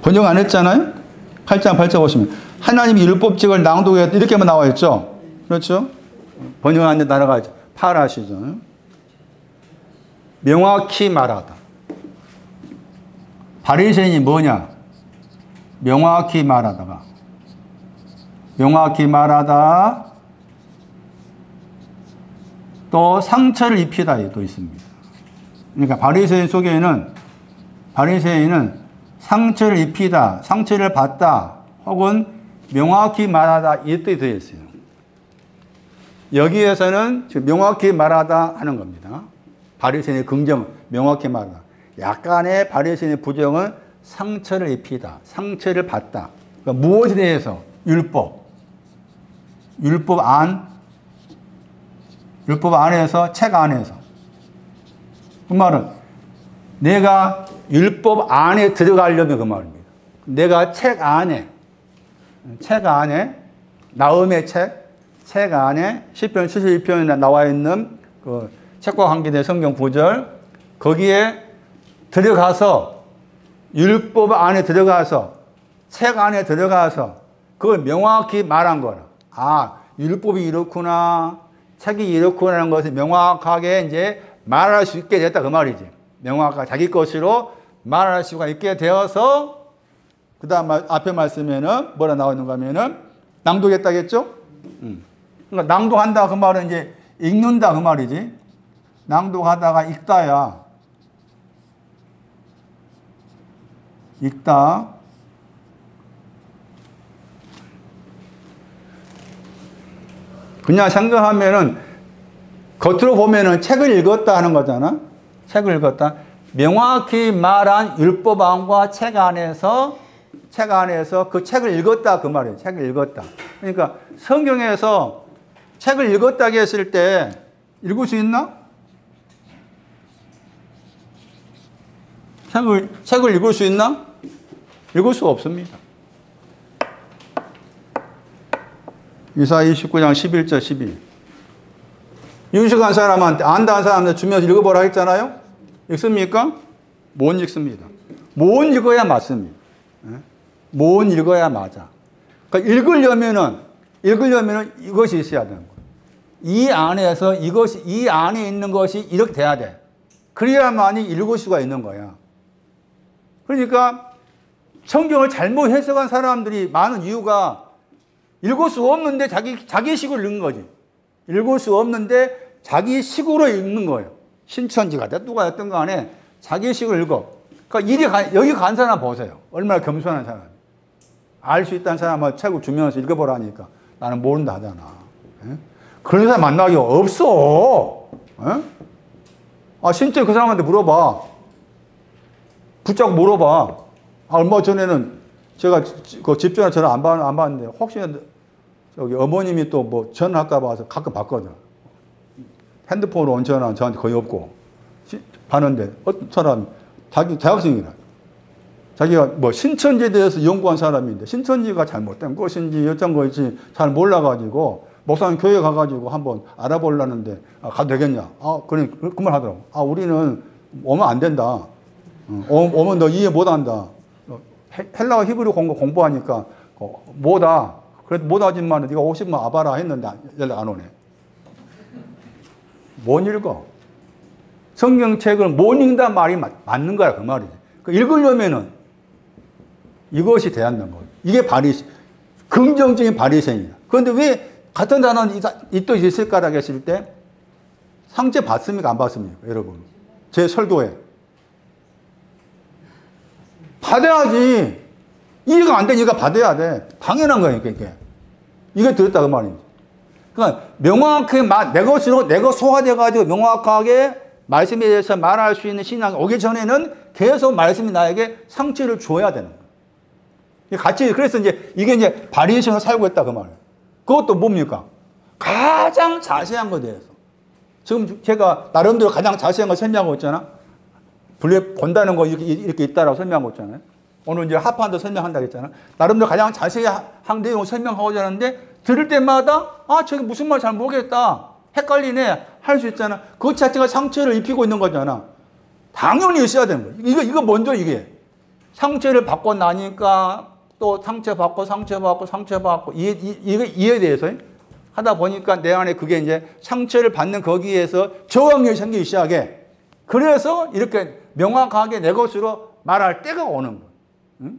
번역 안 했잖아요? 8장 8절 보시면 하나님이 율법책을 낭독했다 이렇게만 나와 있죠. 그렇죠? 번역 안 된 단어가 파라시죠. 명확히 말하다. 바리새인이 뭐냐? 명확히 말하다. 또 상처를 입히다 또 있습니다. 그러니까 바리새인 속에는 상처를 입히다, 상처를 받다, 혹은 명확히 말하다 이 뜻이 되어 있어요. 여기에서는 명확히 말하다 하는 겁니다. 바리새인의 긍정, 명확히 말하다. 약간의 바리새인의 부정은 상처를 입히다, 상처를 받다. 그러니까 무엇에 대해서? 율법 안에서, 책 안에서. 그 말은 내가 율법 안에 들어가려면 그 말입니다. 내가 책 안에 나음의 책 안에 시편 71편에 나와 있는 그 책과 관계된 성경 구절 거기에 들어가서 율법 안에 들어가서 책 안에 들어가서 그걸 명확히 말한 거라. 아, 율법이 이렇구나. 책이 이렇구나 하는 것을 명확하게 이제 말할 수 있게 됐다 그 말이지. 명확하게 자기 것으로 말할 수가 있게 되어서 그 다음 앞에 말씀에는 뭐라 나와 있는가 하면은 낭독했다겠죠? 그러니까 낭독한다 그 말은 이제 읽는다 그 말이지. 낭독하다가 읽다야. 읽다. 그냥 생각하면은 겉으로 보면은 책을 읽었다 하는 거잖아. 책을 읽었다. 명확히 말한 율법안과 책 안에서 그 책을 읽었다 그 말이에요. 책을 읽었다. 그러니까 성경에서 책을 읽었다고 했을 때 읽을 수 있나? 책을 읽을 수 있나? 읽을 수 없습니다. 이사야 29장 11절 12. 유식한 사람한테 안다는 사람한테 주면서 읽어보라 했잖아요. 읽습니까? 못 읽습니다. 못 읽어야 맞습니다. 못 읽어야 맞아. 그러니까 읽으려면은 이것이 있어야 되는 거예요. 이 안에 있는 것이 이렇게 돼야 돼. 그래야만이 읽을 수가 있는 거야. 그러니까 성경을 잘못 해석한 사람들이 많은 이유가 읽을 수 없는데 자기 식으로 읽는 거지. 읽을 수 없는데 자기 식으로 읽는 거예요. 신천지가 됐든 누가 됐든 간에 자기 식으로 읽어. 그러니까 여기 간 사람 보세요. 얼마나 겸손한 사람. 알 수 있다는 사람은 책을 주면서 읽어보라니까 나는 모른다 하잖아. 예? 그런 사람 만나기 없어. 예? 아, 진짜 그 사람한테 물어봐. 붙잡고 물어봐. 아, 얼마 전에는 제가 그 집전화 전화 안 받는데 혹시나 저기 어머님이 또 뭐 전화할까 봐서 가끔 받거든. 핸드폰으로 온 전화 저한테 거의 없고. 받는데 어떤 사람 자기 대학생이라. 자기가 뭐 신천지에 대해서 연구한 사람인데 신천지가 잘못된 것인지 어떤 것인지 잘 몰라가지고 목사님 교회 가가지고 한번 알아보려는데 가도 되겠냐? 아, 그래 그 말 하더라고. 아, 우리는 오면 안 된다. 오면 너 이해 못한다. 헬라어 히브리 공부하니까 못하. 그래도 못하지만 네가 50만 와봐라 했는데 연락 안 오네. 못 읽어. 성경책을 못 읽는다는 말이 맞는 거야, 그 말이지. 읽으려면은 이것이 돼야 한다는 거예요. 이게 긍정적인 바리새인이야. 그런데 왜 같은 단어는 이 뜻이 있을까라 했을 때 상처 받습니까? 안 받습니까? 여러분. 제 설교에. 받아야지. 이해가 안 되니까 받아야 돼. 당연한 거니까, 이게. 이게 들었다, 그 말이지. 그러니까 명확하게 내 것으로, 내가 소화돼가지고 명확하게 말씀에 대해서 말할 수 있는 신앙이 오기 전에는 계속 말씀이 나에게 상처를 줘야 되는 거예요. 같이, 그래서 이게 이제 바리새인으로 살고 있다, 그 말이에요. 그것도 뭡니까? 가장 자세한 것에 대해서. 지금 제가 나름대로 가장 자세한 걸 설명하고 있잖아. 본다는 거 이렇게 있다라고 설명하고 있잖아요. 오늘 이제 합판도 설명한다고 했잖아. 나름대로 가장 자세히 한 내용을 설명하고자 하는데 들을 때마다 아, 저게 무슨 말 잘 모르겠다. 헷갈리네. 할 수 있잖아. 그것 자체가 상처를 입히고 있는 거잖아. 당연히 있어야 되는 거예요. 이거 먼저 이게. 상처를 받고 나니까 또 상처받고 이게 이해에 대해서 하다 보니까 내 안에 그게 이제 상처를 받는 거기에서 저항력이 생기기 시작해. 그래서 이렇게 명확하게 내 것으로 말할 때가 오는 거야. 응?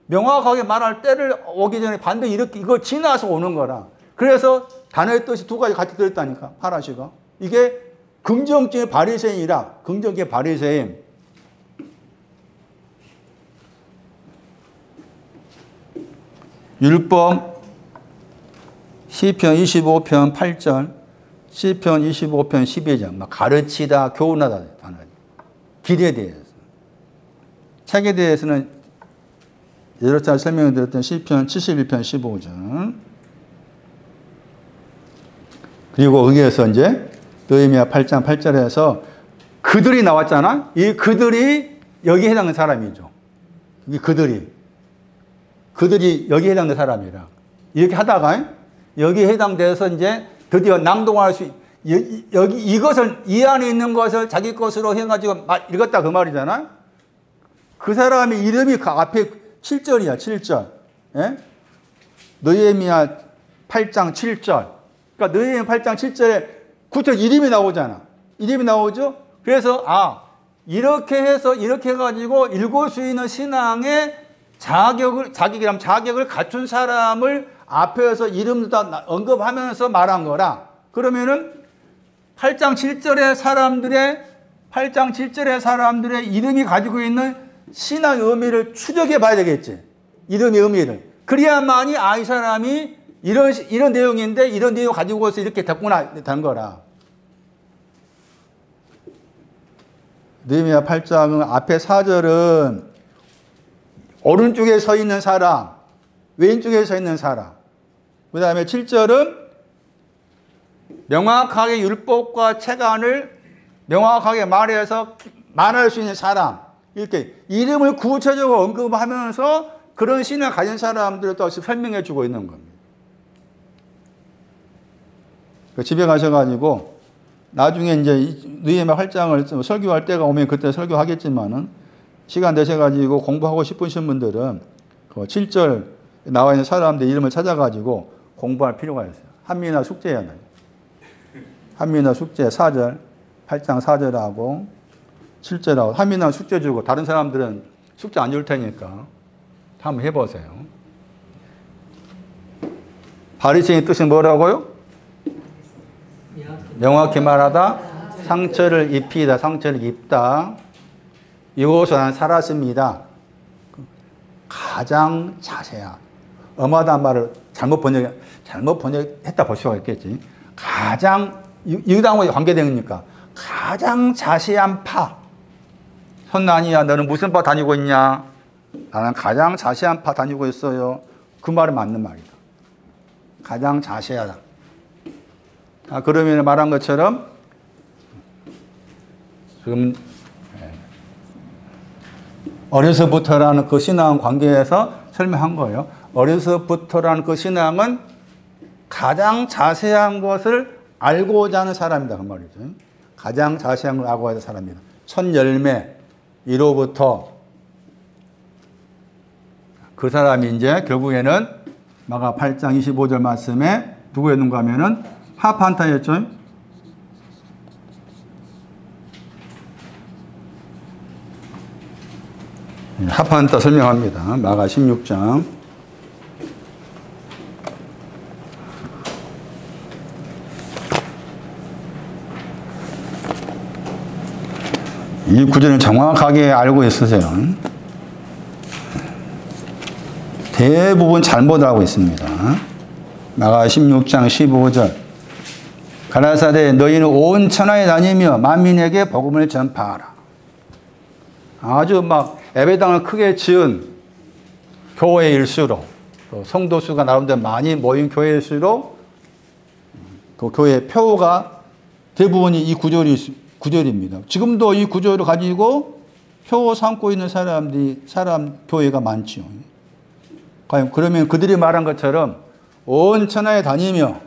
명확하게 말할 때를 오기 전에 반드시 이렇게 이거 지나서 오는 거라. 그래서 단어의 뜻이 두 가지 같이 들었다니까. 파라시가. 이게 긍정적인 바리새인이라. 긍정적인 바리새인. 율법 시편 25편 8절, 시편 25편 12절. 막 가르치다, 교훈하다. 길에 대해서. 책에 대해서는 여러 차례 설명을 드렸던 시편 71편 15절. 그리고 거기에서 이제 느헤미야 8장 8절에서 그들이 나왔잖아. 이 그들이 여기에 해당하는 사람이죠. 이 그들이 여기에 해당하는 사람이라. 이렇게 하다가 여기에 해당돼서 이제 드디어 낭독할 수 여기 이것을 이 안에 있는 것을 자기 것으로 해가지고 읽었다 그 말이잖아. 그 사람의 이름이 그 앞에 7절이야. 7절. 예? 느헤미야 8장 7절. 그러니까 느헤미야 8장 7절에 9절 이름이 나오잖아. 이름이 나오죠. 그래서 이렇게 해서 이렇게 해가지고 읽을 수 있는 신앙의 자격을 갖춘 사람을 앞에서 이름도 다 언급하면서 말한 거라. 그러면은 8장 7절의 사람들의 이름이 가지고 있는 신앙의 의미를 추적해 봐야 되겠지. 이름의 의미를. 그래야만이 이 사람이 이런 내용인데 이런 내용 가지고서 이렇게 됐구나 된 거라. 느헤미야 8장은 앞에 4절은 오른쪽에 서 있는 사람, 왼쪽에 서 있는 사람. 그 다음에 7절은 명확하게 율법과 체간을 명확하게 말할 수 있는 사람. 이렇게 이름을 구체적으로 언급하면서 그런 신을 가진 사람들을 또 설명해 주고 있는 겁니다. 집에 가셔가지고 나중에 이제 느헤미야 8장을 설교할 때가 오면 그때 설교하겠지만은 시간 되셔가지고 공부하고 싶으신 분들은 그 7절 나와 있는 사람들 이름을 찾아가지고 공부할 필요가 있어요. 한미나 숙제해야 돼요. 한미나 숙제 4절, 8장 4절하고 7절하고 한미나 숙제 주고 다른 사람들은 숙제 안 줄 테니까 한번 해보세요. 바리새인의 뜻이 뭐라고요? 명확히 말하다. 상처를 입히다. 상처를 입다. 이곳은 난 살았습니다. 가장 자세한. 엄하다는 말을 잘못 번역했다 볼 수가 있겠지. 가장, 이거하고 관계되니까. 가장 자세한 파. 선난이야, 너는 무슨 파 다니고 있냐? 나는 가장 자세한 파 다니고 있어요. 그 말은 맞는 말이다. 가장 자세하다. 그러면 말한 것처럼 지금 어려서부터라는 그 신앙 관계에서 설명한 거예요. 어려서부터라는 그 신앙은 가장 자세한 것을 알고자 하는 사람이다. 그 말이죠. 가장 자세한 걸 알고자 하는 사람이다. 첫 열매, 이로부터 그 사람이 이제 결국에는 마가 8장 25절 말씀에 누구였는가 하면은 하판타였죠. 하판타 설명합니다. 마가 16장. 이 구절을 정확하게 알고 있으세요. 대부분 잘못 알고 있습니다. 마가 16장 15절. 가라사대 너희는 온 천하에 다니며 만민에게 복음을 전파하라. 아주 막 예배당을 크게 지은 교회일수록, 성도 수가 나름대로 많이 모인 교회일수록 그 교회 표가 대부분이 이 구절입니다. 지금도 이 구절을 가지고 표 삼고 있는 교회가 많죠. 그러면 그들이 말한 것처럼 온 천하에 다니며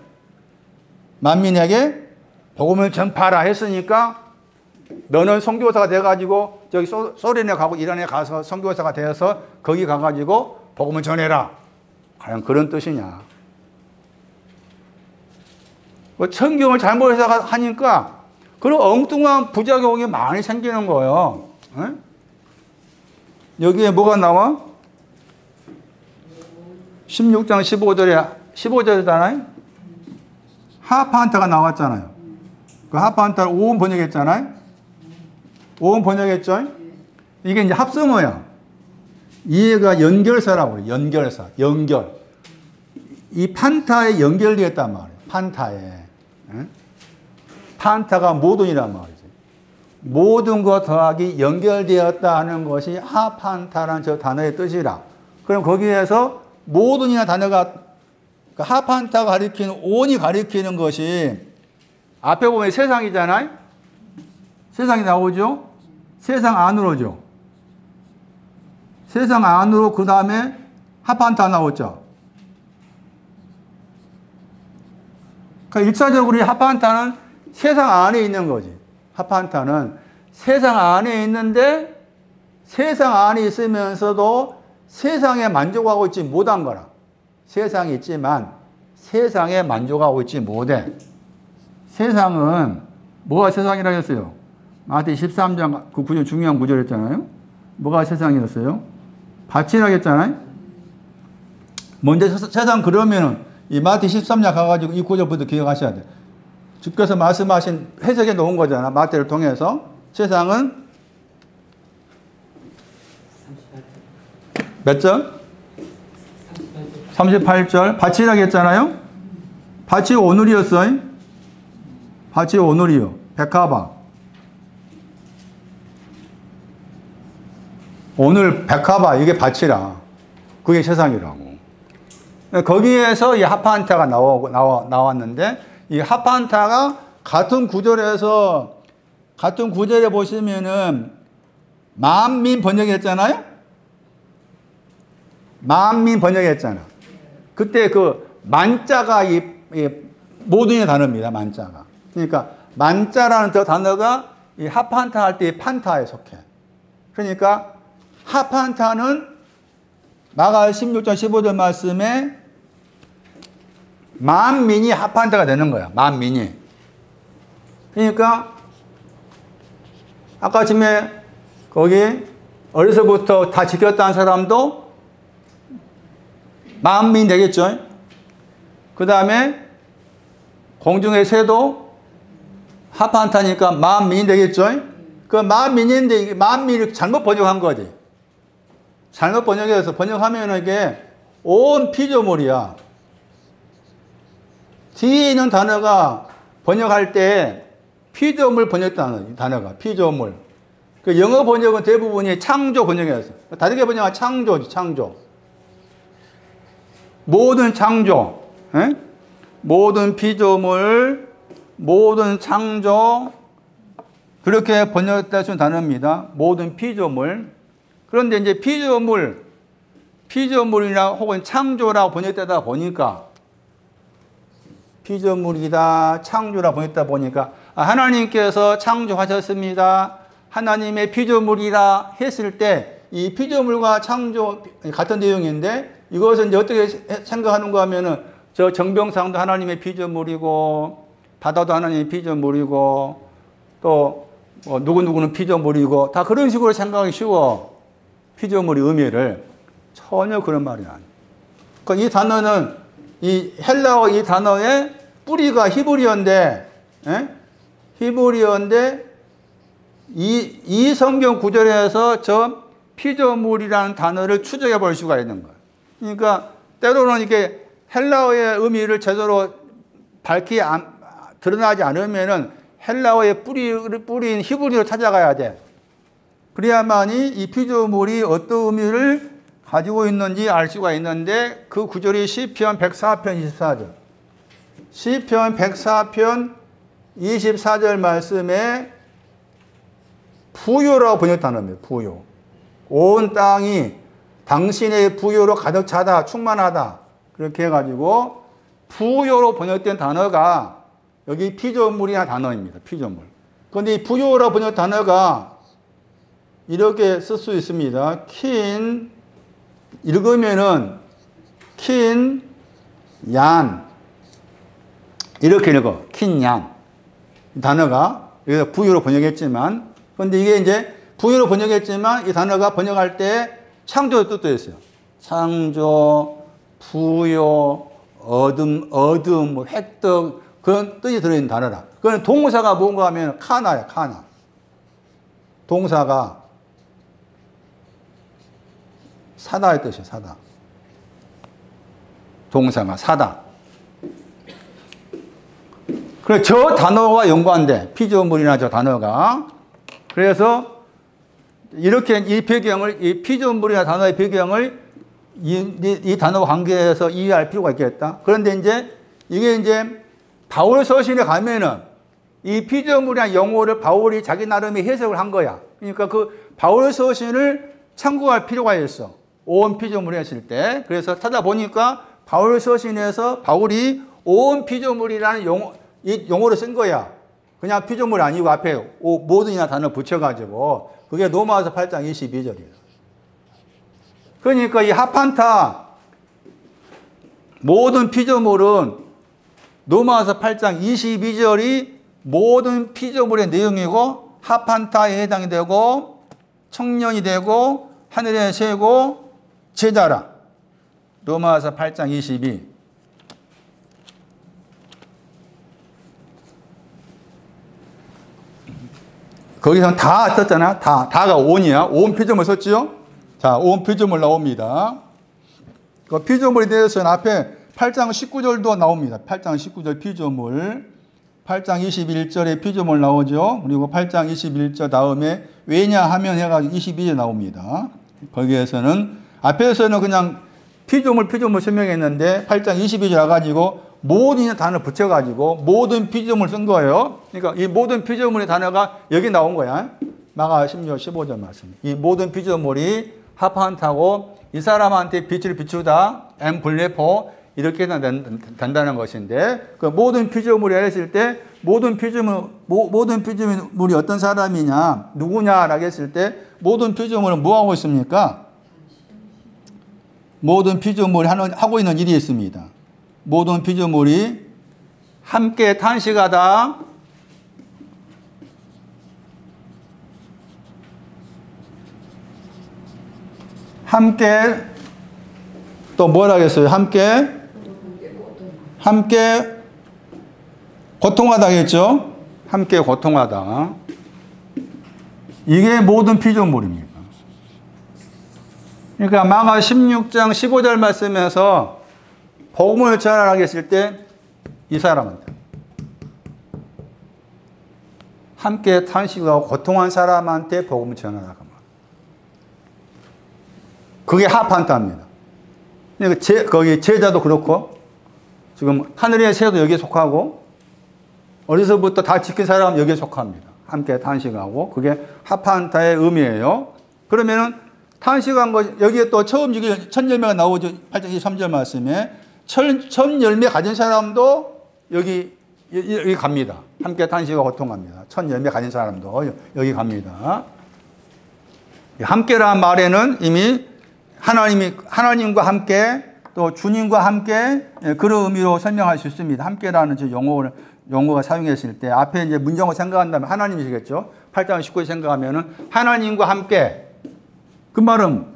만민에게 복음을 전파하라 했으니까 너는 선교사가 돼가지고 저기 소련에 가고 이란에 가서 선교사가 되어서 거기 가가지고 복음을 전해라. 과연 그런 뜻이냐. 성경을 잘못 해석하니까 그런 엉뚱한 부작용이 많이 생기는 거예요. 여기에 뭐가 나와? 16장 15절이잖아요. 하판타가 나왔잖아요. 그 하판타를 오음 번역했잖아요. 오음 번역했죠. 이게 이제 합성어야. 이해가 연결사라고 그래요. 연결사. 연결. 이 판타에 연결되었단 말이에요. 판타에. 판타가 모든이란 말이죠. 모든 것 더하기 연결되었다 하는 것이 하판타라는 저 단어의 뜻이라. 그럼 거기에서 모든이라는 단어가 하판타가 가리키는 온이 가리키는 것이 앞에 보면 세상이잖아요. 세상이 나오죠. 세상 안으로죠. 세상 안으로 그 다음에 하판타 나오죠. 그러니까 일차적으로 이 하판타는 세상 안에 있는 거지. 하판타는 세상 안에 있는데 세상 안에 있으면서도 세상에 만족하고 있지 못한 거라. 세상이 있지만 세상에 만족하고 있지 못해. 세상은 뭐가 세상이라고 했어요? 마태 13장 그 구절 중요한 구절이었잖아요. 뭐가 세상이었어요? 밭이라고 했잖아요. 먼저 세상 그러면은 이 마태 13장 가가지고 이 구절부터 기억하셔야 돼. 주께서 말씀하신 해석해 놓은 거잖아. 마태를 통해서. 세상은 몇 절? 38절. 밭이라고 했잖아요. 밭이 오늘이었어요. 밭이 오늘이요. 백합아. 오늘 백합아. 이게 밭이라. 그게 세상이라고. 거기에서 이 하판타가 나왔는데 이 하판타가 같은 구절에 보시면은 만민 번역했잖아요. 만민 번역했잖아. 그때 그 만자가 이 모든의 단어입니다. 만자가. 그러니까 만자라는 저 단어가 이 하판타 할 때 판타에 속해. 그러니까 하판타는 마가 16장 15절 말씀에 만민이 하판타가 되는 거야. 만민이. 그러니까 아까 전에 거기 어려서부터 다 지켰다는 사람도 만민이 되겠죠. 그 다음에 공중의 새도 합한타니까 만민이 되겠죠. 그 만민인데 이게 만민을 잘못 번역한 거지. 잘못 번역해서 번역하면 이게 온 피조물이야. 뒤에 있는 단어가 번역할 때 피조물 번역했다는 단어가 피조물. 그 영어 번역은 대부분이 창조 번역이었어. 다르게 번역한 창조지, 창조. 모든 창조, 에? 모든 피조물, 모든 창조, 그렇게 번역될 수 있는 단어입니다. 모든 피조물. 그런데 이제 피조물이나 혹은 창조라고 번역되다 보니까 피조물이다, 창조라 번역되다 보니까 하나님께서 창조하셨습니다. 하나님의 피조물이라 했을 때 이 피조물과 창조 같은 내용인데 이것은 이제 어떻게 생각하는가 하면은 저 정병상도 하나님의 피조물이고 바다도 하나님의 피조물이고 또 누구누구는 피조물이고 다 그런 식으로 생각하기 쉬워. 피조물의 의미를. 전혀 그런 말이 아니에요. 그러니까 이 단어는 이 헬라어 이 단어의 뿌리가 히브리어인데 히브리어인데 이 성경 구절에서 저 피조물이라는 단어를 추적해 볼 수가 있는 거예요. 그러니까 때로는 이게 헬라어의 의미를 제대로 드러나지 않으면은 헬라어의 뿌리인 히브리어를 찾아가야 돼. 그래야만이 이 피조물이 어떤 의미를 가지고 있는지 알 수가 있는데 그 구절이 시편 104편 24절. 시편 104편 24절 말씀에 부요라고 번역한 겁니다. 부요. 온 땅이 당신의 부요로 가득 차다, 충만하다. 그렇게 해가지고 부요로 번역된 단어가 여기 피조물이라는 단어입니다. 피조물. 그런데 이 부요라고 번역 단어가 이렇게 쓸 수 있습니다. 읽으면은 얀 이렇게 읽어. 얀 단어가 여기서 부유로 번역했지만 그런데 이게 이제 부유로 번역했지만 이 단어가 번역할 때 창조의 뜻도 있어요. 창조, 부요, 얻음, 획득 그런 뜻이 들어있는 단어라. 그건 동사가 뭔가 하면 카나야, 카나. 동사가 사다의 뜻이에요, 사다. 동사가 사다. 그래, 저 단어와 연관돼. 피조물이나 저 단어가. 그래서 이렇게 이 배경을, 이 피조물이나 단어의 배경을 이 단어와 관계해서 이해할 필요가 있겠다. 그런데 이게 이제 바울 서신에 가면은 이 피조물이라는 용어를 바울이 자기 나름의 해석을 한 거야. 그러니까 그 바울 서신을 참고할 필요가 있어. 온 피조물이 했을 때. 그래서 찾아보니까 바울 서신에서 바울이 온 피조물이라는 이 용어를 쓴 거야. 그냥 피조물이 아니고 앞에 모든이나 단어 붙여가지고 그게 로마서 8장 22절이에요. 그러니까 이 하판타 모든 피조물은 로마서 8장 22절이 모든 피조물의 내용이고 하판타에 해당이 되고 청년이 되고 하늘의 새고 제자라. 로마서 8장 22. 거기서는 다 썼잖아. 다가 온이야. 온 피조물 썼지요? 자, 온 피조물 나옵니다. 그 피조물에 대해서는 앞에 8장 19절도 나옵니다. 8장 19절 피조물. 8장 21절에 피조물 나오죠. 그리고 8장 21절 다음에 왜냐하면 해가지고 22절 나옵니다. 거기에서는 앞에서는 그냥 피조물 설명했는데 8장 22절 와가지고 모든 단어를 붙여가지고 모든 피조물 쓴 거예요. 그러니까 이 모든 피조물의 단어가 여기 나온 거야. 마가 16절 15절 말씀. 이 모든 피조물이 하판타고 이 사람한테 빛을 비추다 엠블레포 이렇게 된다는 것인데 그 모든 피조물이 했을 때 모든 피조물이 어떤 사람이냐 누구냐라고 했을 때 모든 피조물은 뭐 하고 있습니까? 모든 피조물이 하고 있는 일이 있습니다. 모든 피조물이 함께 탄식하다. 함께 또 뭘 하겠어요? 함께 고통하다 하겠죠? 함께 고통하다. 이게 모든 피조물입니다. 그러니까 마가 16장 15절 말씀에서 복음을 전하라고 했을 때 이 사람한테 함께 탄식하고 고통한 사람한테 복음을 전하라고 합니다. 그게 하판타입니다. 그러니까 거기 제자도 그렇고 지금 하늘의 새도 여기에 속하고 어려서부터 다 지킨 사람은 여기에 속합니다. 함께 탄식하고 그게 하판타의 의미예요. 그러면은 탄식한 거 여기에 또 처음 천 열매가 나오죠. 8장 23절 말씀에 천 열매 가진 사람도 여기 갑니다. 함께 탄식하고 고통합니다. 천 열매 가진 사람도 여기 갑니다. 함께라는 말에는 이미 하나님과 함께 또 주님과 함께 그런 의미로 설명할 수 있습니다. 함께라는 용어가 사용했을 때 앞에 이제 문장을 생각한다면 하나님이시겠죠. 8장 19절 생각하면은 하나님과 함께 그 말은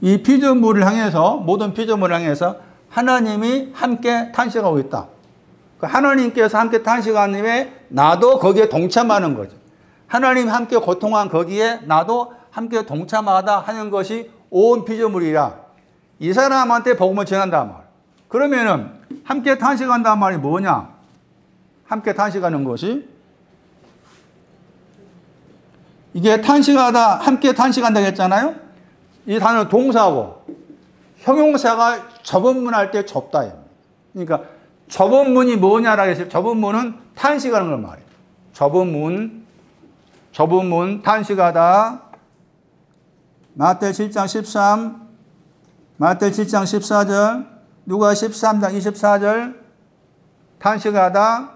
이 피조물을 향해서 모든 피조물을 향해서 하나님이 함께 탄식하고 있다. 하나님께서 함께 탄식하는 후에 나도 거기에 동참하는 거죠. 하나님 함께 고통한 거기에 나도 함께 동참하다 하는 것이 온 피조물이라 이 사람한테 복음을 전한단 말. 그러면은 함께 탄식한다는 말이 뭐냐? 함께 탄식하는 것이 이게 탄식하다, 함께 탄식한다고 했잖아요. 이 단어는 동사고 형용사가 접은문 할 때 접다. 그러니까 접은문이 뭐냐라고 했을 때 접은문은 탄식하는 걸 말해요. 접은문 탄식하다. 마태 7장 13, 마태 7장 14절, 누가 13장 24절, 탄식하다.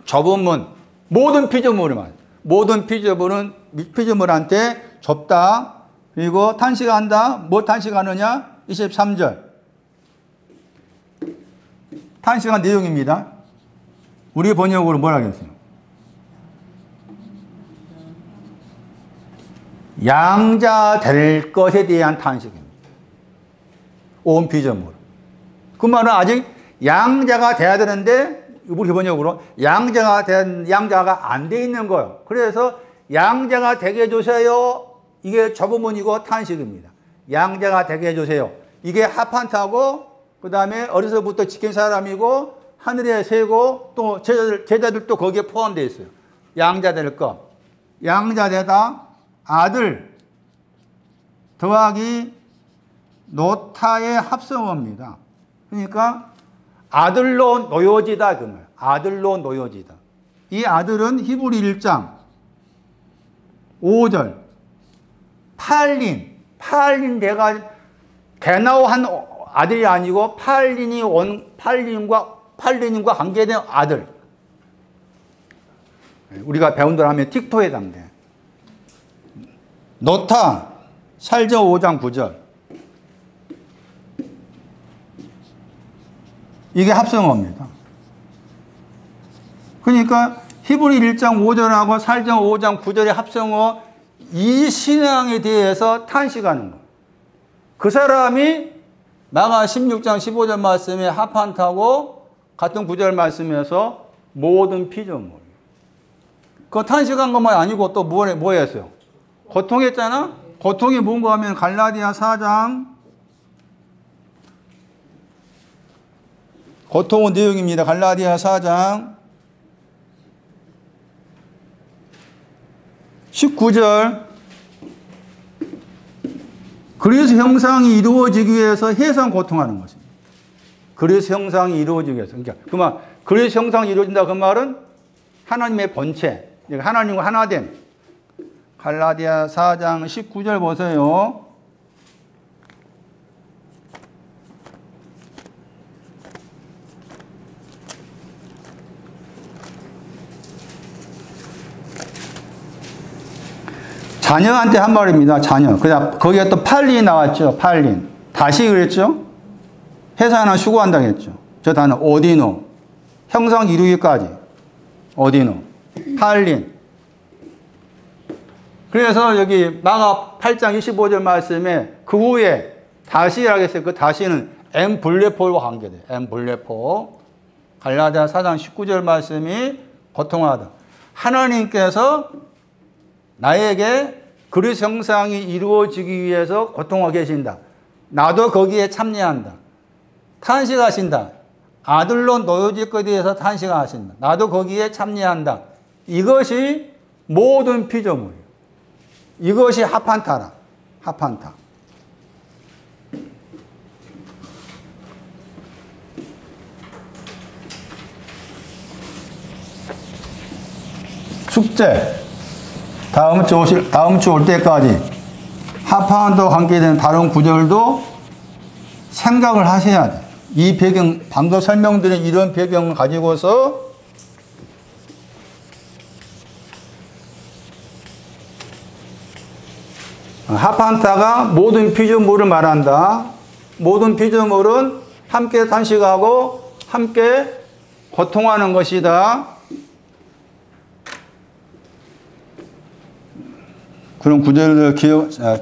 접은문, 모든 피조물을 말해요. 모든 피조물한테 접다. 그리고 탄식한다. 뭐 탄식하느냐? 23절. 탄식한 내용입니다. 우리 번역으로 뭐라 그랬어요? 양자 될 것에 대한 탄식입니다. 온 피조물. 그 말은 아직 양자가 돼야 되는데 우리 번역으로 양자가 안 돼 있는 거예요. 그래서 양자가 되게 해주세요. 이게 접은문이고 탄식입니다. 양자가 되게 해주세요. 이게 하판타고 그 다음에 어려서부터 지킨 사람이고 하늘의 새고 또 제자들도 거기에 포함되어 있어요. 양자 될 것. 양자 되다. 아들 더하기 노타의 합성어입니다. 그러니까 아들로 놓여지다 그 말. 아들로 놓여지다. 이 아들은 히브리 1장 5절 팔린 대가 개나오 한 아들이 아니고 팔린과 관계된 아들. 우리가 배운 대로 하면 틱토에 해당돼. 노타 살저 5장 9절. 이게 합성어입니다. 그러니까 히브리 1장 5절하고 살저 5장 9절의 합성어 이 신앙에 대해서 탄식하는 거. 그 사람이 마가 16장 15절 말씀에 하판타고 같은 9절 말씀에서 모든 피조물. 그 탄식한 것만 아니고 또 뭐 했어요? 고통했잖아? 고통이 뭔가 하면 갈라디아 4장 고통의 내용입니다. 갈라디아 4장 19절 그리스 형상이 이루어지기 위해서 해상 고통하는 것입니다. 그리스 형상이 이루어지기 위해서. 그러니까 그 말, 그리스 형상이 이루어진다 그 말은 하나님의 본체, 하나님과 하나됨. 갈라디아 4장 19절 보세요. 자녀한테 한 말입니다. 자녀. 그다음 거기에 또 팔린이 나왔죠. 팔린. 다시 그랬죠. 회사나 수고한다고 했죠. 저 단어 오디노. 형상 이루기까지. 오디노. 팔린. 그래서 여기 마가 8장 25절 말씀에 그 후에 다시라고 했어요. 그 다시는 엠블레포와 관계돼요. 엠블레포. 갈라디아 4장 19절 말씀이 고통하다. 하나님께서 나에게 그리스도 형상이 이루어지기 위해서 고통하고 계신다. 나도 거기에 참여한다. 탄식하신다. 아들로 놓여질 것에 대해서 탄식하신다. 나도 거기에 참여한다. 이것이 모든 피조물이에요. 이것이 하판타라. 하판타. 숙제. 다음 주 올 때까지 하판타와 관계된 다른 구절도 생각을 하셔야 돼. 이 배경, 방금 설명드린 이런 배경을 가지고서 하판타가 모든 피조물을 말한다. 모든 피조물은 함께 탄식하고 함께 고통하는 것이다. 그런 구절을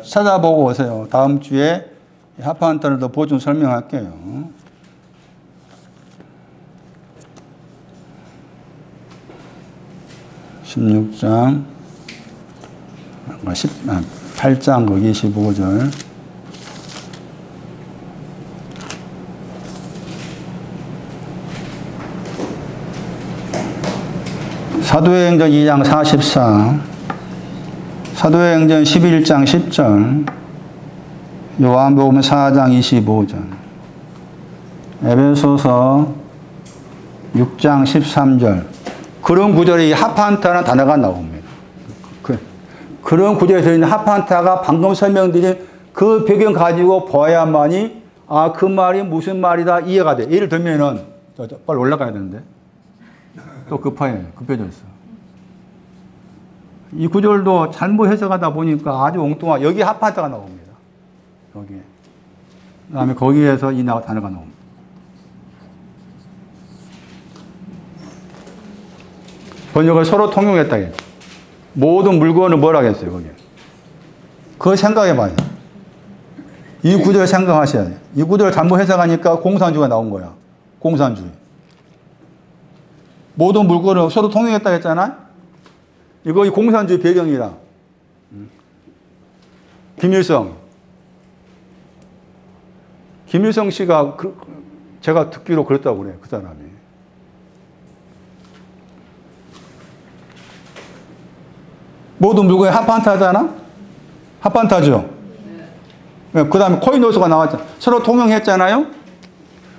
찾아보고 오세요. 다음 주에 하판타를 더 보충 설명할게요. 16장 8장 거기 15절 사도행전 2장 44 사도행전 11장 10절 요한복음 4장 25절 에베소서 6장 13절 그런 구절에 하판타라는 단어가 나옵니다. 그런 구절에 들어있는 하판타가 방금 설명드린 그 배경 가지고 봐야만이 아, 그 말이 무슨 말이다 이해가 돼. 예를 들면은 빨리 올라가야 되는데 또 급해져 있어. 이 구절도 잘못 해석하다 보니까 아주 엉뚱한 여기 하판타가 나옵니다. 여기. 그 다음에 거기에서 이 단어가 나옵니다. 번역을 서로 통용했다. 모든 물건을 뭐라고 했어요, 거기. 그거 생각해 봐요. 이 구절을 생각하셔야 돼요. 이 구절을 잘못 해석하니까 공산주의가 나온 거야. 공산주의. 모든 물건을 서로 통용했다 했잖아? 이거 공산주의 배경이라. 김일성 씨가 제가 듣기로 그랬다고 그래요, 그 사람이. 모든 물건이 하판타잖아? 하판타죠? 네. 그 다음에 코이노스가 나왔잖아. 서로 통용했잖아요?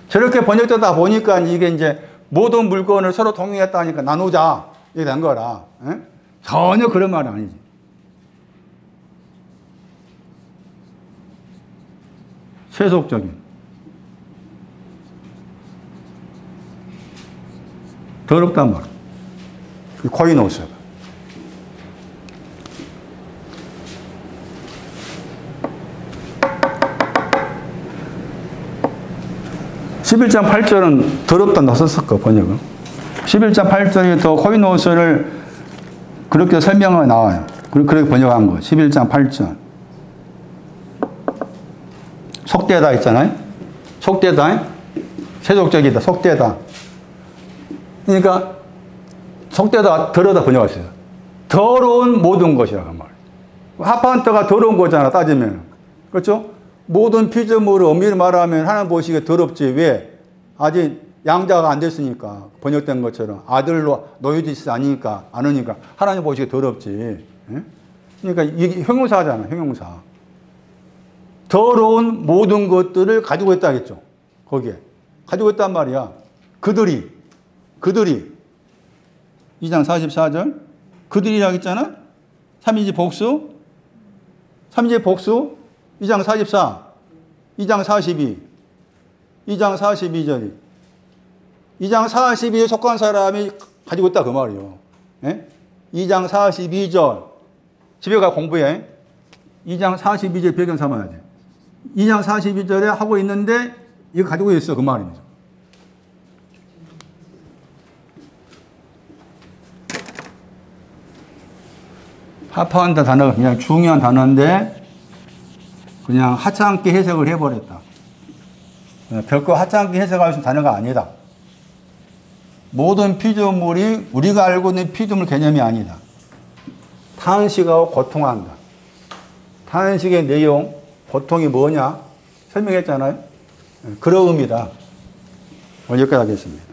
저렇게 번역되다 보니까 이게 이제 모든 물건을 서로 통용했다 하니까 나누자. 이게 된 거라. 에? 전혀 그런 말은 아니지. 세속적인. 더럽단 말. 코이노스가. 11장 8절은 더럽다 넣었을 거 번역은. 11장 8절이 더 코이노스를 그렇게 설명이 나와요. 그렇게 번역한 거. 11장 8절. 속되다 있잖아요. 속되다. 세속적이다. 속되다. 그러니까 속되다 더러다 번역했어요. 더러운 모든 것이라고 말이에요. 하판타가 더러운 거잖아 따지면. 그렇죠? 모든 피조물을 엄밀히 말하면 하나님 보시기에 더럽지. 왜? 아직 양자가 안 됐으니까. 번역된 것처럼. 아들로 놓여지지 않으니까, 하나님 보시기에 더럽지. 예? 그러니까 이게 형용사잖아, 형용사. 더러운 모든 것들을 가지고 있다겠죠. 거기에. 가지고 있단 말이야. 그들이. 2장 44절. 그들이라고 했잖아? 3인지 복수. 2장 44, 2장 42, 2장 42절이. 2장 42에 속한 사람이 가지고 있다 그 말이에요. 예? 2장 42절. 집에 가 공부해. 2장 42절 배경 삼아야 돼. 2장 42절에 하고 있는데 이거 가지고 있어 그 말입니다. 하파한다 단어가 굉장히 중요한 단어인데 그냥 하찮게 해석을 해버렸다. 별거 하찮게 해석할 수 있는 단어가 아니다. 모든 피조물이 우리가 알고 있는 피조물 개념이 아니다. 탄식하고 고통한다. 탄식의 내용, 고통이 뭐냐 설명했잖아요. 그런 의미다. 여기까지 하겠습니다.